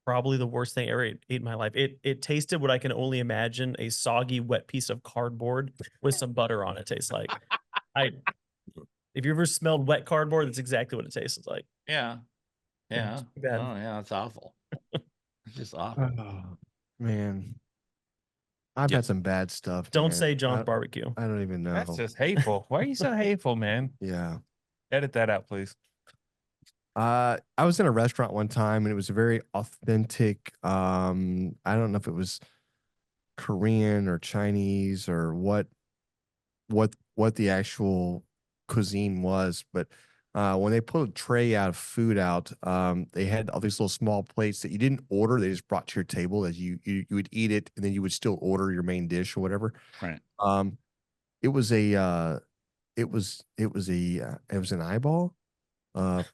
Speaker 2: probably the worst thing I ever ate in my life. It tasted what I can only imagine a soggy, wet piece of cardboard with some butter on it tastes like. If you ever smelled wet cardboard, that's exactly what it tastes like.
Speaker 1: Yeah. Yeah.
Speaker 2: it's too bad.
Speaker 1: Oh, yeah. It's awful. It's just awful.
Speaker 4: Oh, man. I've
Speaker 3: Yep.
Speaker 4: had some bad stuff.
Speaker 2: Don't
Speaker 4: man.
Speaker 2: say John's barbecue.
Speaker 4: I don't even know.
Speaker 5: That's just hateful. Why are you so hateful, man?
Speaker 4: Yeah.
Speaker 5: Edit that out, please.
Speaker 4: I was in a restaurant one time and it was a very authentic. I don't know if it was Korean or Chinese or what the actual cuisine was, but when they put a tray out of food out, they had all these little small plates that you didn't order. They just brought to your table as you would eat it, and then you would still order your main dish or whatever.
Speaker 1: Right.
Speaker 4: It was a it was an eyeball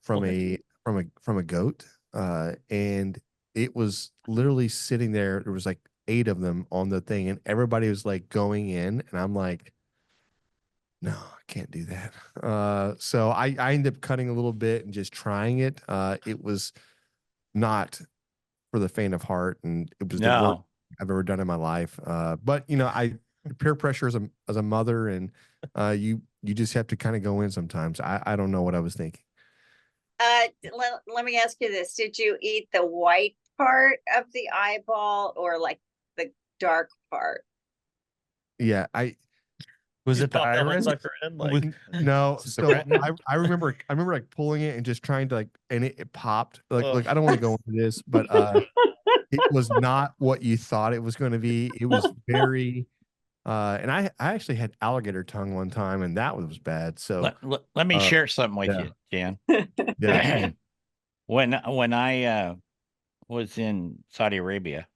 Speaker 4: from a goat, and it was literally sitting there. There was like 8 of them on the thing, and everybody was like going in, and I'm like, no, I can't do that. So I ended up cutting a little bit and just trying it. It was not for the faint of heart, and it was the worst
Speaker 1: No.
Speaker 4: I've ever done in my life. But I peer pressure as a mother, and you just have to kind of go in sometimes. I don't know what I was thinking.
Speaker 6: Let me ask you this. Did you eat the white part of the eyeball or like the dark part?
Speaker 4: Yeah,
Speaker 5: Was
Speaker 2: You
Speaker 5: it the
Speaker 2: pop that little
Speaker 5: iris?
Speaker 2: sucker in, like,
Speaker 5: With-
Speaker 4: no.
Speaker 5: Is it the
Speaker 4: So
Speaker 5: retina?
Speaker 4: I remember like pulling it and just trying to like, and it popped. Like,
Speaker 2: Ugh.
Speaker 4: look, I don't want to go into this, but it was not what you thought it was going to be. It was very, and I actually had alligator tongue one time, and that was bad. So
Speaker 1: Let me
Speaker 4: uh,
Speaker 1: share something with
Speaker 4: yeah.
Speaker 1: you, Dan.
Speaker 4: yeah,
Speaker 1: when I was in Saudi Arabia,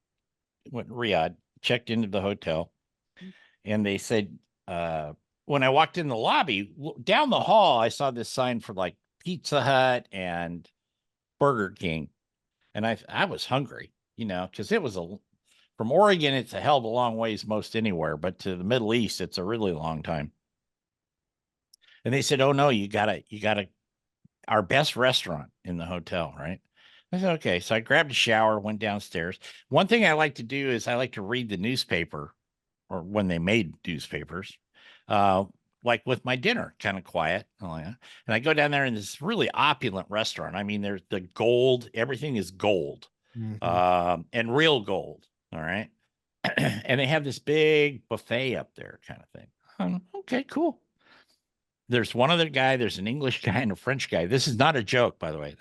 Speaker 1: went Riyadh, checked into the hotel, and they said when I walked in the lobby, down the hall, I saw this sign for like Pizza Hut and Burger King, and I was hungry, because it was from Oregon, it's a hell of a long ways most anywhere, but to the Middle East, it's a really long time. And they said, "Oh no, you gotta our best restaurant in the hotel, right?" I said, "Okay." So I grabbed a shower, went downstairs. One thing I like to do is I like to read the newspaper, or when they made newspapers, like with my dinner, kind of quiet. And I go down there in this really opulent restaurant. I mean, there's the gold, everything is gold, and real gold. All right. And they have this big buffet up there, kind of thing. Okay, cool. There's one other guy, there's an English guy and a French guy. This is not a joke, by the way,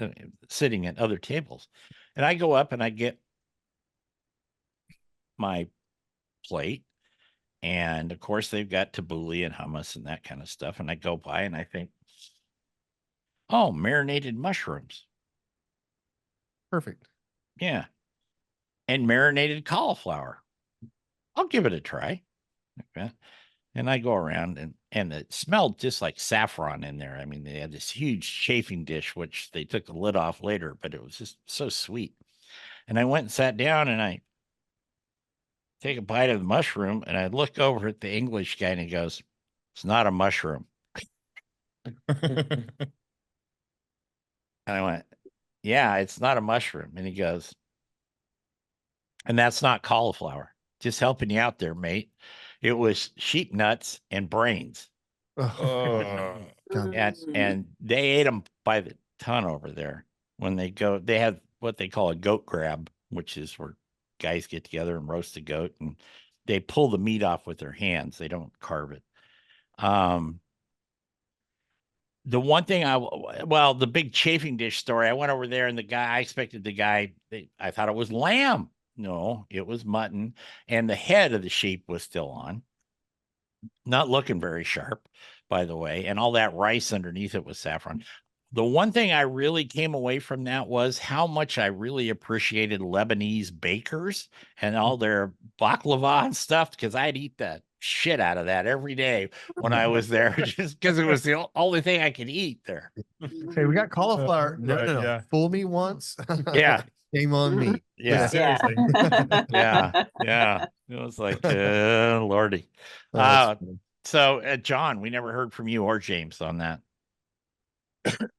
Speaker 1: sitting at other tables. And I go up and I get my plate. And of course, they've got tabbouleh and hummus and that kind of stuff. And I go by and I think, oh, marinated mushrooms.
Speaker 4: perfect.
Speaker 1: Yeah. And marinated cauliflower. I'll give it a try. Okay. And I go around and it smelled just like saffron in there. I mean, they had this huge chafing dish, which they took the lid off later, but it was just so sweet. And I went and sat down and I take a bite of the mushroom and I look over at the English guy and he goes, "It's not a mushroom." And I went, "Yeah, it's not a mushroom." And he goes, "And that's not cauliflower. Just helping you out there, mate. It was sheep nuts and brains."
Speaker 4: God.
Speaker 1: And they ate them by the ton over there. When they go, they have what they call a goat grab, which is where guys get together and roast a goat, and they pull the meat off with their hands. They don't carve it. The one thing the big chafing dish story, I went over there and I expected I thought it was lamb. No, it was mutton, and the head of the sheep was still on. Not looking very sharp, by the way, and all that rice underneath it was saffron. The one thing I really came away from that was how much I really appreciated Lebanese bakers and all their baklava and stuff, because I'd eat the shit out of that every day when I was there, just because it was the only thing I could eat there.
Speaker 4: Hey, we got cauliflower. No,
Speaker 5: Right,
Speaker 4: no, no.
Speaker 5: yeah.
Speaker 4: Fool me once.
Speaker 1: Yeah.
Speaker 4: Shame on me.
Speaker 1: Yeah.
Speaker 2: Seriously.
Speaker 1: Yeah. Yeah. It was like, Lordy.
Speaker 4: Oh, that's
Speaker 1: Uh,
Speaker 4: funny.
Speaker 1: so, John, we never heard from you or James on that.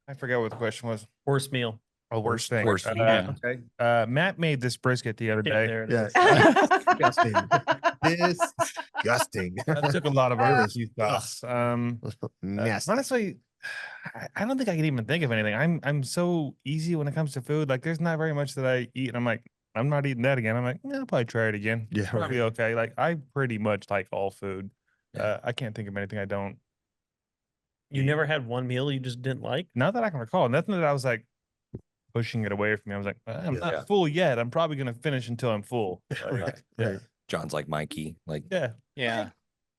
Speaker 5: I forgot what the question was.
Speaker 2: Horse meal.
Speaker 5: Oh, worst thing.
Speaker 3: worst thing.
Speaker 1: Yeah.
Speaker 4: Okay.
Speaker 5: Matt made this brisket the other
Speaker 2: Yeah,
Speaker 5: day.
Speaker 2: there it
Speaker 4: Yeah.
Speaker 2: is.
Speaker 4: Disgusting.
Speaker 5: I took a lot of
Speaker 4: It was-
Speaker 5: barbecue sauce.
Speaker 4: Nasty.
Speaker 5: Honestly, I don't think I can even think of anything. I'm so easy when it comes to food. Like, there's not very much that I eat, and I'm like, I'm not eating that again. I'm like, yeah, I'll probably try it again.
Speaker 4: Yeah,
Speaker 5: Probably
Speaker 4: right.
Speaker 5: okay. Like, I pretty much like all food.
Speaker 3: Yeah.
Speaker 5: I can't think of anything I don't.
Speaker 2: You never had one meal you just didn't like?
Speaker 5: Not that I can recall. Nothing that I was like pushing it away from me. I was like, I'm
Speaker 4: Yeah.
Speaker 5: not
Speaker 3: Yeah.
Speaker 5: full yet. I'm probably gonna finish until I'm full. Like,
Speaker 4: Right,
Speaker 5: yeah.
Speaker 4: right.
Speaker 3: John's like Mikey. Like
Speaker 5: Yeah.
Speaker 1: Yeah.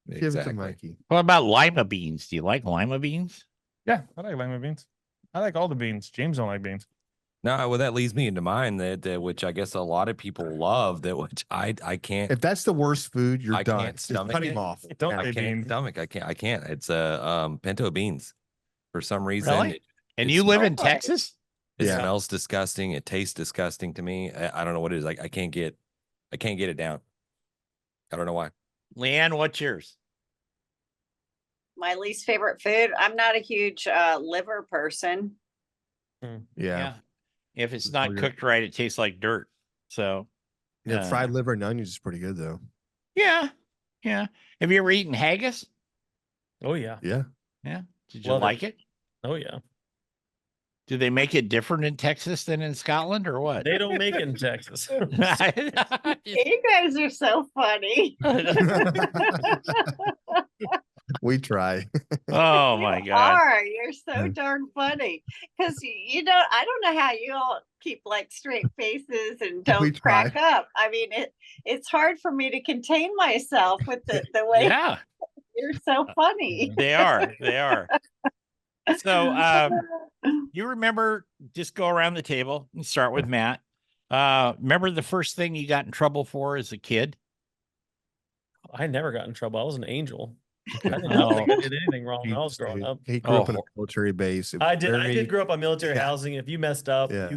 Speaker 4: Give it to
Speaker 3: exactly.
Speaker 4: Mikey.
Speaker 1: What about lima beans? Do you like lima beans?
Speaker 5: Yeah. I like lima beans. I like all the beans. James don't like beans.
Speaker 3: No, well, that leads me into mine that which I guess a lot of people love that which I can't
Speaker 4: If that's the worst food, you're
Speaker 3: I
Speaker 4: done.
Speaker 3: can't
Speaker 4: Just
Speaker 3: stomach
Speaker 4: cut
Speaker 3: it.
Speaker 4: him off.
Speaker 5: Don't
Speaker 4: Yeah.
Speaker 5: say
Speaker 3: I can't
Speaker 5: beans.
Speaker 3: stomach. I can't. It's pinto beans for some reason.
Speaker 1: Really? And
Speaker 3: it
Speaker 1: you live
Speaker 3: smells-
Speaker 1: in Texas?
Speaker 3: It
Speaker 4: Yeah.
Speaker 3: smells disgusting. It tastes disgusting to me. I don't know what it is. Like I can't get it down. I don't know why.
Speaker 1: Leanne, what's yours?
Speaker 6: My least favorite food. I'm not a huge liver person.
Speaker 4: Yeah.
Speaker 1: If it's
Speaker 4: Oh,
Speaker 1: not
Speaker 4: you're-
Speaker 1: cooked right, it tastes like dirt. So,
Speaker 4: Yeah. Fried liver and onions is pretty good though.
Speaker 1: yeah. Yeah. Have you ever eaten haggis?
Speaker 2: Oh yeah.
Speaker 4: Yeah.
Speaker 1: Yeah. Did you
Speaker 2: Love it.
Speaker 1: like it?
Speaker 2: Oh yeah.
Speaker 1: Do they make it different in Texas than in Scotland or what?
Speaker 2: They don't make it in Texas.
Speaker 6: You guys are so funny.
Speaker 4: We try.
Speaker 1: Oh my
Speaker 6: You
Speaker 1: God.
Speaker 6: are. You're so darn funny. Because you don't. I don't know how you all keep like straight faces and don't crack up. I mean, it's hard for me to contain myself with the way
Speaker 1: Yeah,
Speaker 6: you're so funny.
Speaker 1: they are. They are. So, you remember, just go around the table and start with Matt. Remember the first thing you got in trouble for as a kid?
Speaker 2: I never got in trouble. I was an angel. I
Speaker 4: Okay.
Speaker 2: didn't think I did anything wrong when I was growing up.
Speaker 4: He grew up in a
Speaker 1: Oh.
Speaker 4: military base. It
Speaker 2: I
Speaker 4: was
Speaker 2: did. I
Speaker 4: very-
Speaker 2: did grow up on military
Speaker 4: yeah.
Speaker 2: housing. If you messed up,
Speaker 4: Yeah.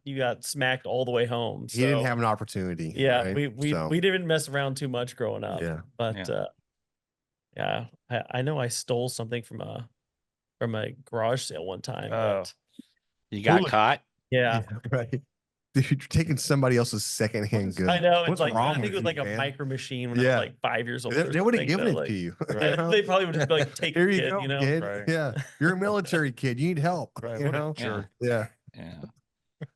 Speaker 2: you got smacked all the way home.
Speaker 4: He didn't
Speaker 2: So,
Speaker 4: have an opportunity.
Speaker 2: Yeah,
Speaker 4: right?
Speaker 2: we
Speaker 4: So,
Speaker 2: didn't mess around too much growing up.
Speaker 4: yeah.
Speaker 2: But yeah, I know I stole something from a garage sale one time.
Speaker 5: Oh.
Speaker 2: But
Speaker 1: You got
Speaker 4: Ooh.
Speaker 1: caught?
Speaker 2: yeah,
Speaker 4: Right. Dude, you're taking somebody else's secondhand goods.
Speaker 2: I know. It's
Speaker 4: What's
Speaker 2: like
Speaker 4: wrong
Speaker 2: I think it
Speaker 4: with
Speaker 2: was
Speaker 4: you,
Speaker 2: like a
Speaker 4: man?
Speaker 2: micro machine when I
Speaker 4: Yeah.
Speaker 2: was like 5 years old.
Speaker 4: They
Speaker 2: or
Speaker 4: would have
Speaker 2: something,
Speaker 4: given
Speaker 2: so,
Speaker 4: it
Speaker 2: like,
Speaker 4: to you.
Speaker 2: right?
Speaker 4: know?
Speaker 2: They probably would just be like, take
Speaker 4: Here
Speaker 2: it,
Speaker 4: you
Speaker 2: kid,
Speaker 4: go,
Speaker 2: you know.
Speaker 4: kid.
Speaker 5: Right.
Speaker 4: Yeah. You're a military kid. You need help.
Speaker 5: Right,
Speaker 4: You
Speaker 5: what a
Speaker 4: know?
Speaker 5: jerk.
Speaker 4: Yeah.
Speaker 1: Yeah.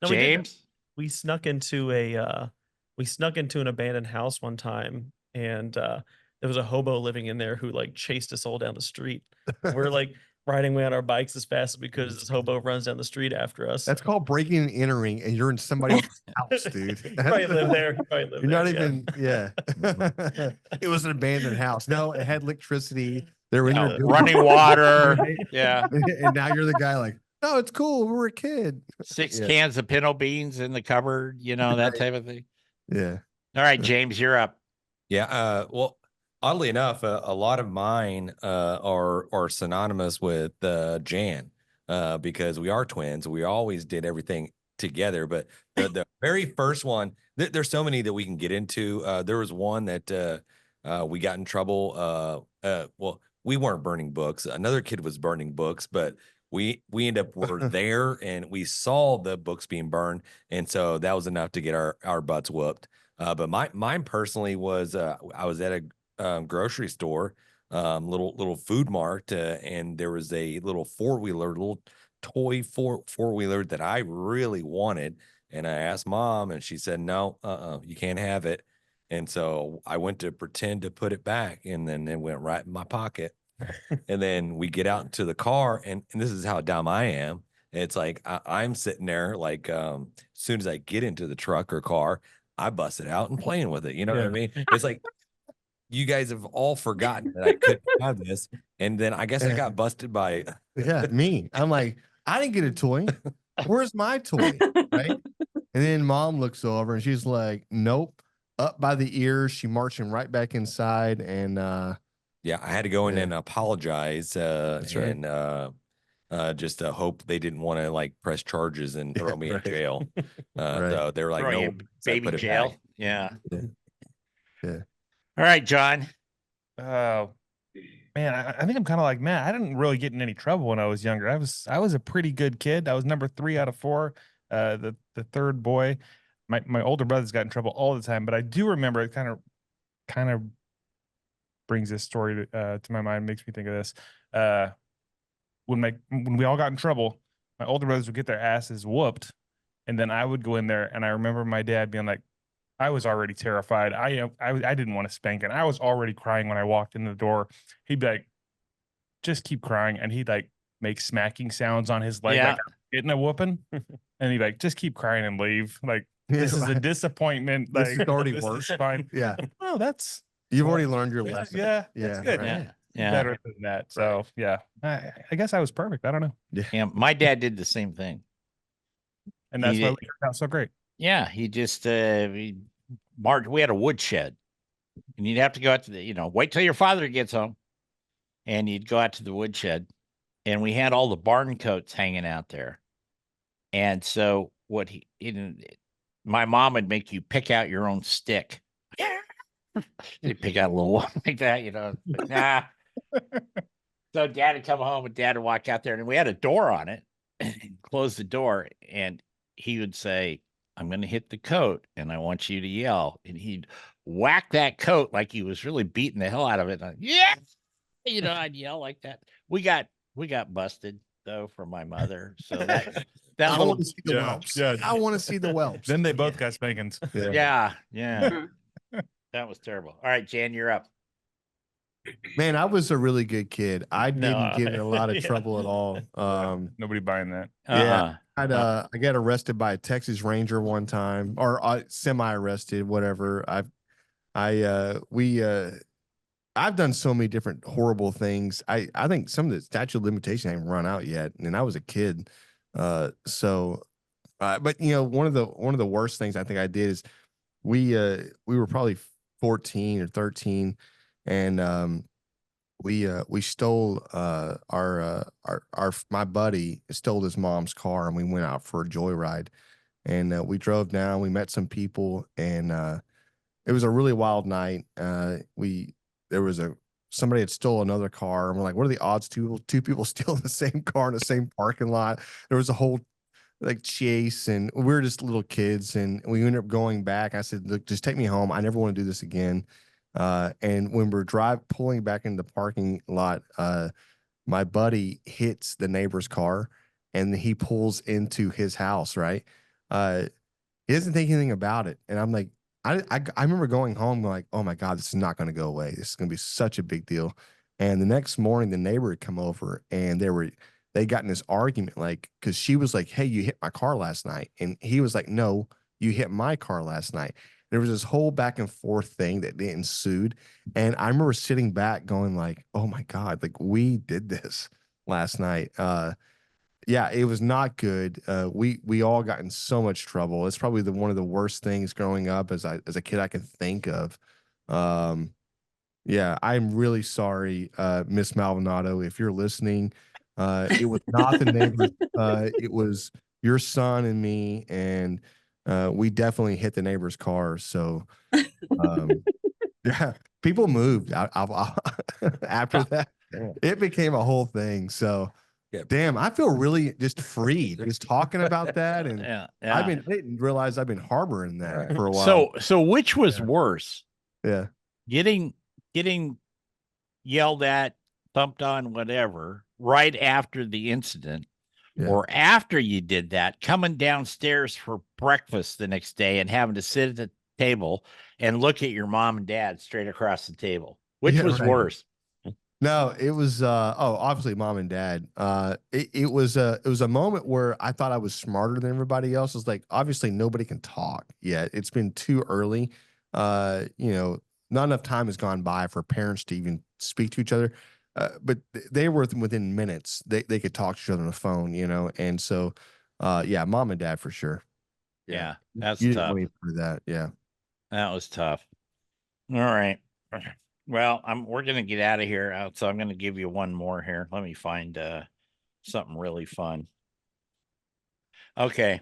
Speaker 2: No, we did-
Speaker 1: James?
Speaker 2: we snuck into an abandoned house one time, and there was a hobo living in there who like chased us all down the street. We're like riding away on our bikes as fast as we could as this hobo runs down the street after us.
Speaker 4: That's called breaking and entering, and you're in somebody else's house, dude.
Speaker 2: He probably lived there. He probably lived
Speaker 4: You're not
Speaker 2: there, yeah.
Speaker 4: even, yeah. It was an abandoned house. No, it had electricity. They were in your
Speaker 1: Running water. Yeah.
Speaker 4: and now you're the guy like, no, it's cool. We were a kid.
Speaker 1: 6
Speaker 4: Yeah.
Speaker 1: cans of pinto beans in the cupboard, you know, that
Speaker 4: Right.
Speaker 1: type of thing.
Speaker 4: Yeah.
Speaker 1: All right, James, you're up.
Speaker 3: Yeah. Well, oddly enough, a lot of mine are synonymous with Jan because we are twins. We always did everything together. But the very first one, there's so many that we can get into. There was one that we got in trouble. Well, we weren't burning books. Another kid was burning books, but we ended up were there and we saw the books being burned, and so that was enough to get our butts whooped. But mine personally was I was at a grocery store, little food mart, and there was a little little toy four-wheeler that I really wanted, and I asked mom, and she said no, you can't have it. And so I went to pretend to put it back, and then it went right in my pocket. And then we get out into the car, and this is how dumb I am. It's like I'm sitting there, like as soon as I get into the truck or car, I bust it out and playing with it. You know what I mean? It's like you guys have all forgotten that I couldn't have this, and then I guess I got busted by.
Speaker 4: Yeah, me. I'm like, I didn't get a toy. Where's my toy? Right. And then mom looks over and she's like, nope. Up by the ears. She marching right back inside. And
Speaker 3: Yeah, I had to go in
Speaker 4: Yeah.
Speaker 3: and apologize.
Speaker 4: That's right.
Speaker 3: And just to hope they didn't want to like press charges and throw me in
Speaker 4: Right.
Speaker 3: jail.
Speaker 4: Right.
Speaker 3: So they were like,
Speaker 1: Throw you
Speaker 3: no,
Speaker 1: in
Speaker 3: so I
Speaker 1: baby
Speaker 3: put it
Speaker 1: jail.
Speaker 3: back.
Speaker 1: Yeah.
Speaker 4: Yeah.
Speaker 1: All right, John.
Speaker 5: Oh man, I think I'm kind of like Matt. I didn't really get in any trouble when I was younger. I was a pretty good kid. I was number 3 out of 4, the third boy. My older brothers got in trouble all the time, but I do remember it kind of brings this story to my mind, makes me think of this. When we all got in trouble, my older brothers would get their asses whooped, and then I would go in there, and I remember my dad being like, I was already terrified. I didn't want to spank it. I was already crying when I walked in the door. He'd be like, just keep crying, and he'd like make smacking sounds on his leg,
Speaker 1: Yeah.
Speaker 5: like I'm getting a whooping, and he'd be like, just keep crying and leave. Like this is a
Speaker 4: right.
Speaker 5: disappointment.
Speaker 4: This
Speaker 5: Like
Speaker 4: is already
Speaker 5: this
Speaker 4: worse.
Speaker 5: is fine.
Speaker 4: Yeah.
Speaker 5: Oh, that's
Speaker 4: You've
Speaker 5: well,
Speaker 4: already learned your lesson.
Speaker 5: yeah,
Speaker 4: Yeah.
Speaker 5: that's good.
Speaker 4: right.
Speaker 1: Yeah. Yeah.
Speaker 5: Better than that. So yeah, I guess I was perfect. I don't know,
Speaker 1: Yeah. My dad did the same thing.
Speaker 5: and that's
Speaker 1: He
Speaker 5: why
Speaker 1: did-
Speaker 5: we turned out so great.
Speaker 1: Yeah. He just, we had a woodshed, and you'd have to go out to wait till your father gets home, and you'd go out to the woodshed, and we had all the barn coats hanging out there. And so my mom would make you pick out your own stick. You pick out a little one like that, like, nah. So dad would come home and dad would walk out there, and we had a door on it, and close the door, and he would say, I'm going to hit the coat and I want you to yell. And he'd whack that coat like he was really beating the hell out of it. And yeah. I'd yell like that. We got busted though from my mother. So that
Speaker 4: I
Speaker 1: little,
Speaker 4: want to see the
Speaker 5: yeah,
Speaker 4: whelps.
Speaker 5: yeah.
Speaker 4: I want to see the whelps.
Speaker 5: Then they both got spankings.
Speaker 1: yeah.
Speaker 6: Mhm.
Speaker 1: That was terrible. All right, Jan, you're up.
Speaker 4: Man, I was a really good kid. I
Speaker 2: No,
Speaker 4: didn't get in a lot of
Speaker 2: yeah.
Speaker 4: trouble at all.
Speaker 5: Nobody buying that.
Speaker 4: Yeah.
Speaker 1: Uh-uh.
Speaker 4: I got arrested by a Texas Ranger one time, or semi-arrested, whatever. I've done so many different horrible things. I think some of the statute of limitations haven't run out yet, and I was a kid. But one of the worst things I think I did is we were probably 14 or 13, and we stole my buddy stole his mom's car, and we went out for a joyride, and we drove down. We met some people, and it was a really wild night. Somebody had stole another car, and we're like, what are the odds two people steal the same car in the same parking lot? There was a whole like chase, and we were just little kids, and we ended up going back. I said, look, just take me home. I never want to do this again. And when we're pulling back in the parking lot, my buddy hits the neighbor's car, and he pulls into his house, right? He doesn't think anything about it. And I'm like, I remember going home like, oh my God, this is not going to go away. This is going to be such a big deal. And the next morning, the neighbor had come over, and they got in this argument, like, because she was like, hey, you hit my car last night. And he was like, no, you hit my car last night. There was this whole back and forth thing that ensued. And I remember sitting back going like, oh my God, like we did this last night. Yeah, it was not good. We all got in so much trouble. It's probably one of the worst things growing up as a kid I can think of. Yeah, I'm really sorry, Miss Maldonado, if you're listening. It was not the neighbors. It was your son and me, and we definitely hit the neighbor's car. So, yeah, people moved after that. It became a whole thing. So.
Speaker 3: Yeah.
Speaker 4: Damn, I feel really just free just talking about that, and I didn't realize I've been harboring that for a while.
Speaker 1: So which was worse?
Speaker 4: Yeah,
Speaker 1: Getting yelled at, thumped on, whatever, right after the incident,
Speaker 4: Yeah.
Speaker 1: or after you did that, coming downstairs for breakfast the next day and having to sit at the table and look at your mom and dad straight across the table. Which
Speaker 4: Yeah,
Speaker 1: was
Speaker 4: right.
Speaker 1: worse?
Speaker 4: No, it was obviously mom and dad. It was a moment where I thought I was smarter than everybody else. It's like obviously nobody can talk yet. It's been too early. Not enough time has gone by for parents to even speak to each other. But they were within minutes. They could talk to each other on the phone, and so yeah, mom and dad for sure.
Speaker 1: Yeah, that's
Speaker 4: You
Speaker 1: tough.
Speaker 4: didn't wait for that. Yeah.
Speaker 1: That was tough. All right. Well, we're gonna get out of here. So I'm gonna give you one more here. Let me find something really fun. Okay.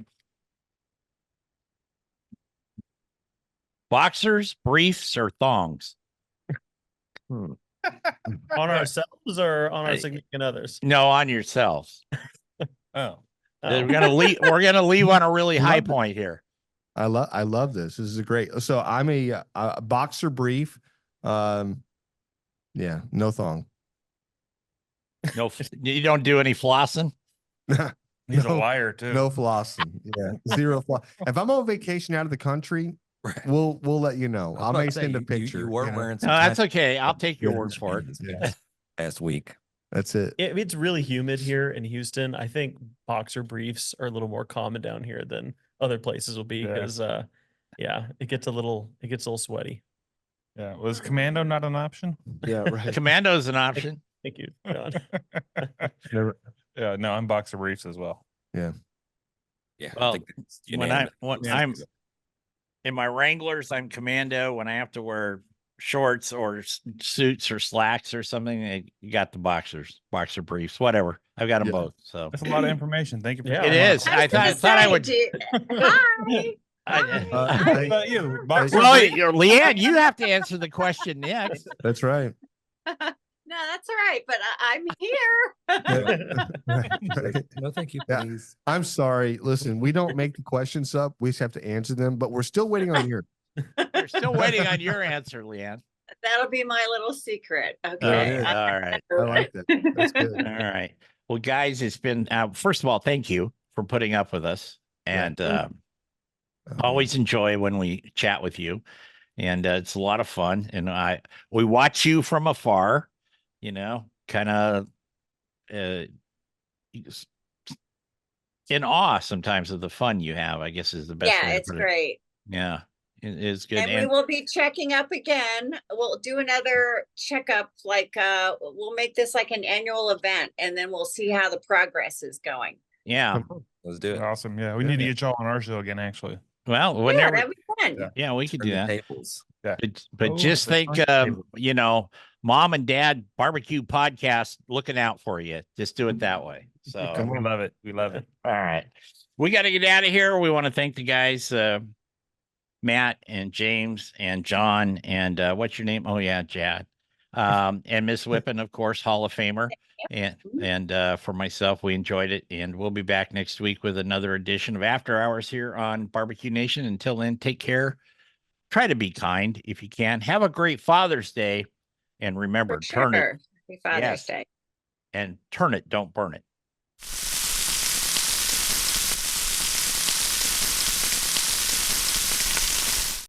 Speaker 1: Boxers, briefs, or thongs?
Speaker 2: On ourselves or on our
Speaker 1: I-
Speaker 2: significant others?
Speaker 1: No, on yourselves.
Speaker 5: Oh,
Speaker 2: Oh.
Speaker 1: We're gonna leave on a really high
Speaker 4: Love it.
Speaker 1: point here.
Speaker 4: I love this. This is a great. So I'm a boxer brief. Yeah, no thong.
Speaker 1: No, you don't do any flossing.
Speaker 5: he's a
Speaker 4: No.
Speaker 5: liar too.
Speaker 4: No flossing. Yeah, zero floss. If I'm on vacation out of the country,
Speaker 3: Right.
Speaker 4: we'll let you know.
Speaker 3: I was
Speaker 4: I
Speaker 3: about
Speaker 4: may
Speaker 3: to say,
Speaker 4: send a
Speaker 3: you
Speaker 4: picture.
Speaker 3: were
Speaker 4: you know?
Speaker 3: wearing some.
Speaker 1: No, that's
Speaker 3: tight
Speaker 1: okay. I'll take your
Speaker 4: Yeah.
Speaker 1: word for it.
Speaker 3: jeans
Speaker 4: Yeah.
Speaker 3: last week.
Speaker 4: That's it.
Speaker 2: If it's really humid here in Houston, I think boxer briefs are a little more common down here than other places will be
Speaker 5: Yeah.
Speaker 2: because yeah, it gets a little sweaty.
Speaker 5: Yeah, was commando not an option?
Speaker 4: Yeah, right.
Speaker 1: Commando's an option.
Speaker 2: Thank you, John.
Speaker 4: Never-
Speaker 5: Yeah, no, I'm boxer briefs as well.
Speaker 3: Yeah.
Speaker 1: Well,
Speaker 3: I think that's
Speaker 1: When
Speaker 3: unanimous.
Speaker 1: I'm in my Wranglers, I'm commando. When I have to wear shorts or suits or slacks or something, you got the boxer briefs, whatever. I've got them
Speaker 4: Yeah.
Speaker 1: both. So
Speaker 5: That's a lot of information. Thank you for
Speaker 2: Yeah.
Speaker 1: it
Speaker 5: sharing that.
Speaker 1: is. I thought I would.
Speaker 6: Hi.
Speaker 5: How about you? Boxer
Speaker 1: Well,
Speaker 5: briefs?
Speaker 1: Leanne, you have to answer the question next.
Speaker 4: That's right.
Speaker 6: No, that's all right, but I'm here.
Speaker 4: Right.
Speaker 3: No, thank you,
Speaker 4: Yeah.
Speaker 3: please.
Speaker 4: I'm sorry. Listen, we don't make the questions up. We just have to answer them, but we're still waiting on your.
Speaker 1: We're still waiting on your answer, Leanne.
Speaker 6: That'll be my little secret.
Speaker 4: There it
Speaker 6: Okay.
Speaker 4: is.
Speaker 1: All right.
Speaker 4: I like that. That's good.
Speaker 1: All right. Well, guys, it's been first of all, thank you for putting up with us, and always enjoy when we chat with you, and it's a lot of fun. And we watch you from afar, kind of in awe sometimes of the fun you have. I guess is the best.
Speaker 6: Yeah,
Speaker 1: way to
Speaker 6: it's
Speaker 1: put it.
Speaker 6: great.
Speaker 1: Yeah, it's good.
Speaker 6: And we will be checking up again. We'll do another checkup, like we'll make this like an annual event, and then we'll see how the progress is going.
Speaker 1: yeah.
Speaker 3: Let's do it.
Speaker 5: Awesome. Yeah, we need to get y'all on our show again, actually.
Speaker 1: Well,
Speaker 6: Yeah,
Speaker 1: whenever.
Speaker 6: that'd be fun.
Speaker 5: Yeah.
Speaker 1: We could
Speaker 3: Turn
Speaker 1: do
Speaker 3: the
Speaker 1: that.
Speaker 3: tables.
Speaker 1: But
Speaker 5: Oh,
Speaker 1: just
Speaker 5: the
Speaker 1: think,
Speaker 5: turntable.
Speaker 1: mom and dad barbecue podcast looking out for you. Just do it that way. So,
Speaker 5: We love it. We love it.
Speaker 1: all right. We got to get out of here. We want to thank the guys, Matt and James and John and what's your name? Oh, yeah, Jad. And Miss Whippen, of course, Hall of Famer. And for myself, we enjoyed it. And we'll be back next week with another edition of After Hours here on Barbecue Nation. Until then, take care. Try to be kind if you can. Have a great Father's Day. And remember,
Speaker 6: For
Speaker 1: turn it.
Speaker 6: sure. Happy Father's
Speaker 1: Yes.
Speaker 6: Day.
Speaker 1: And turn it, don't burn it.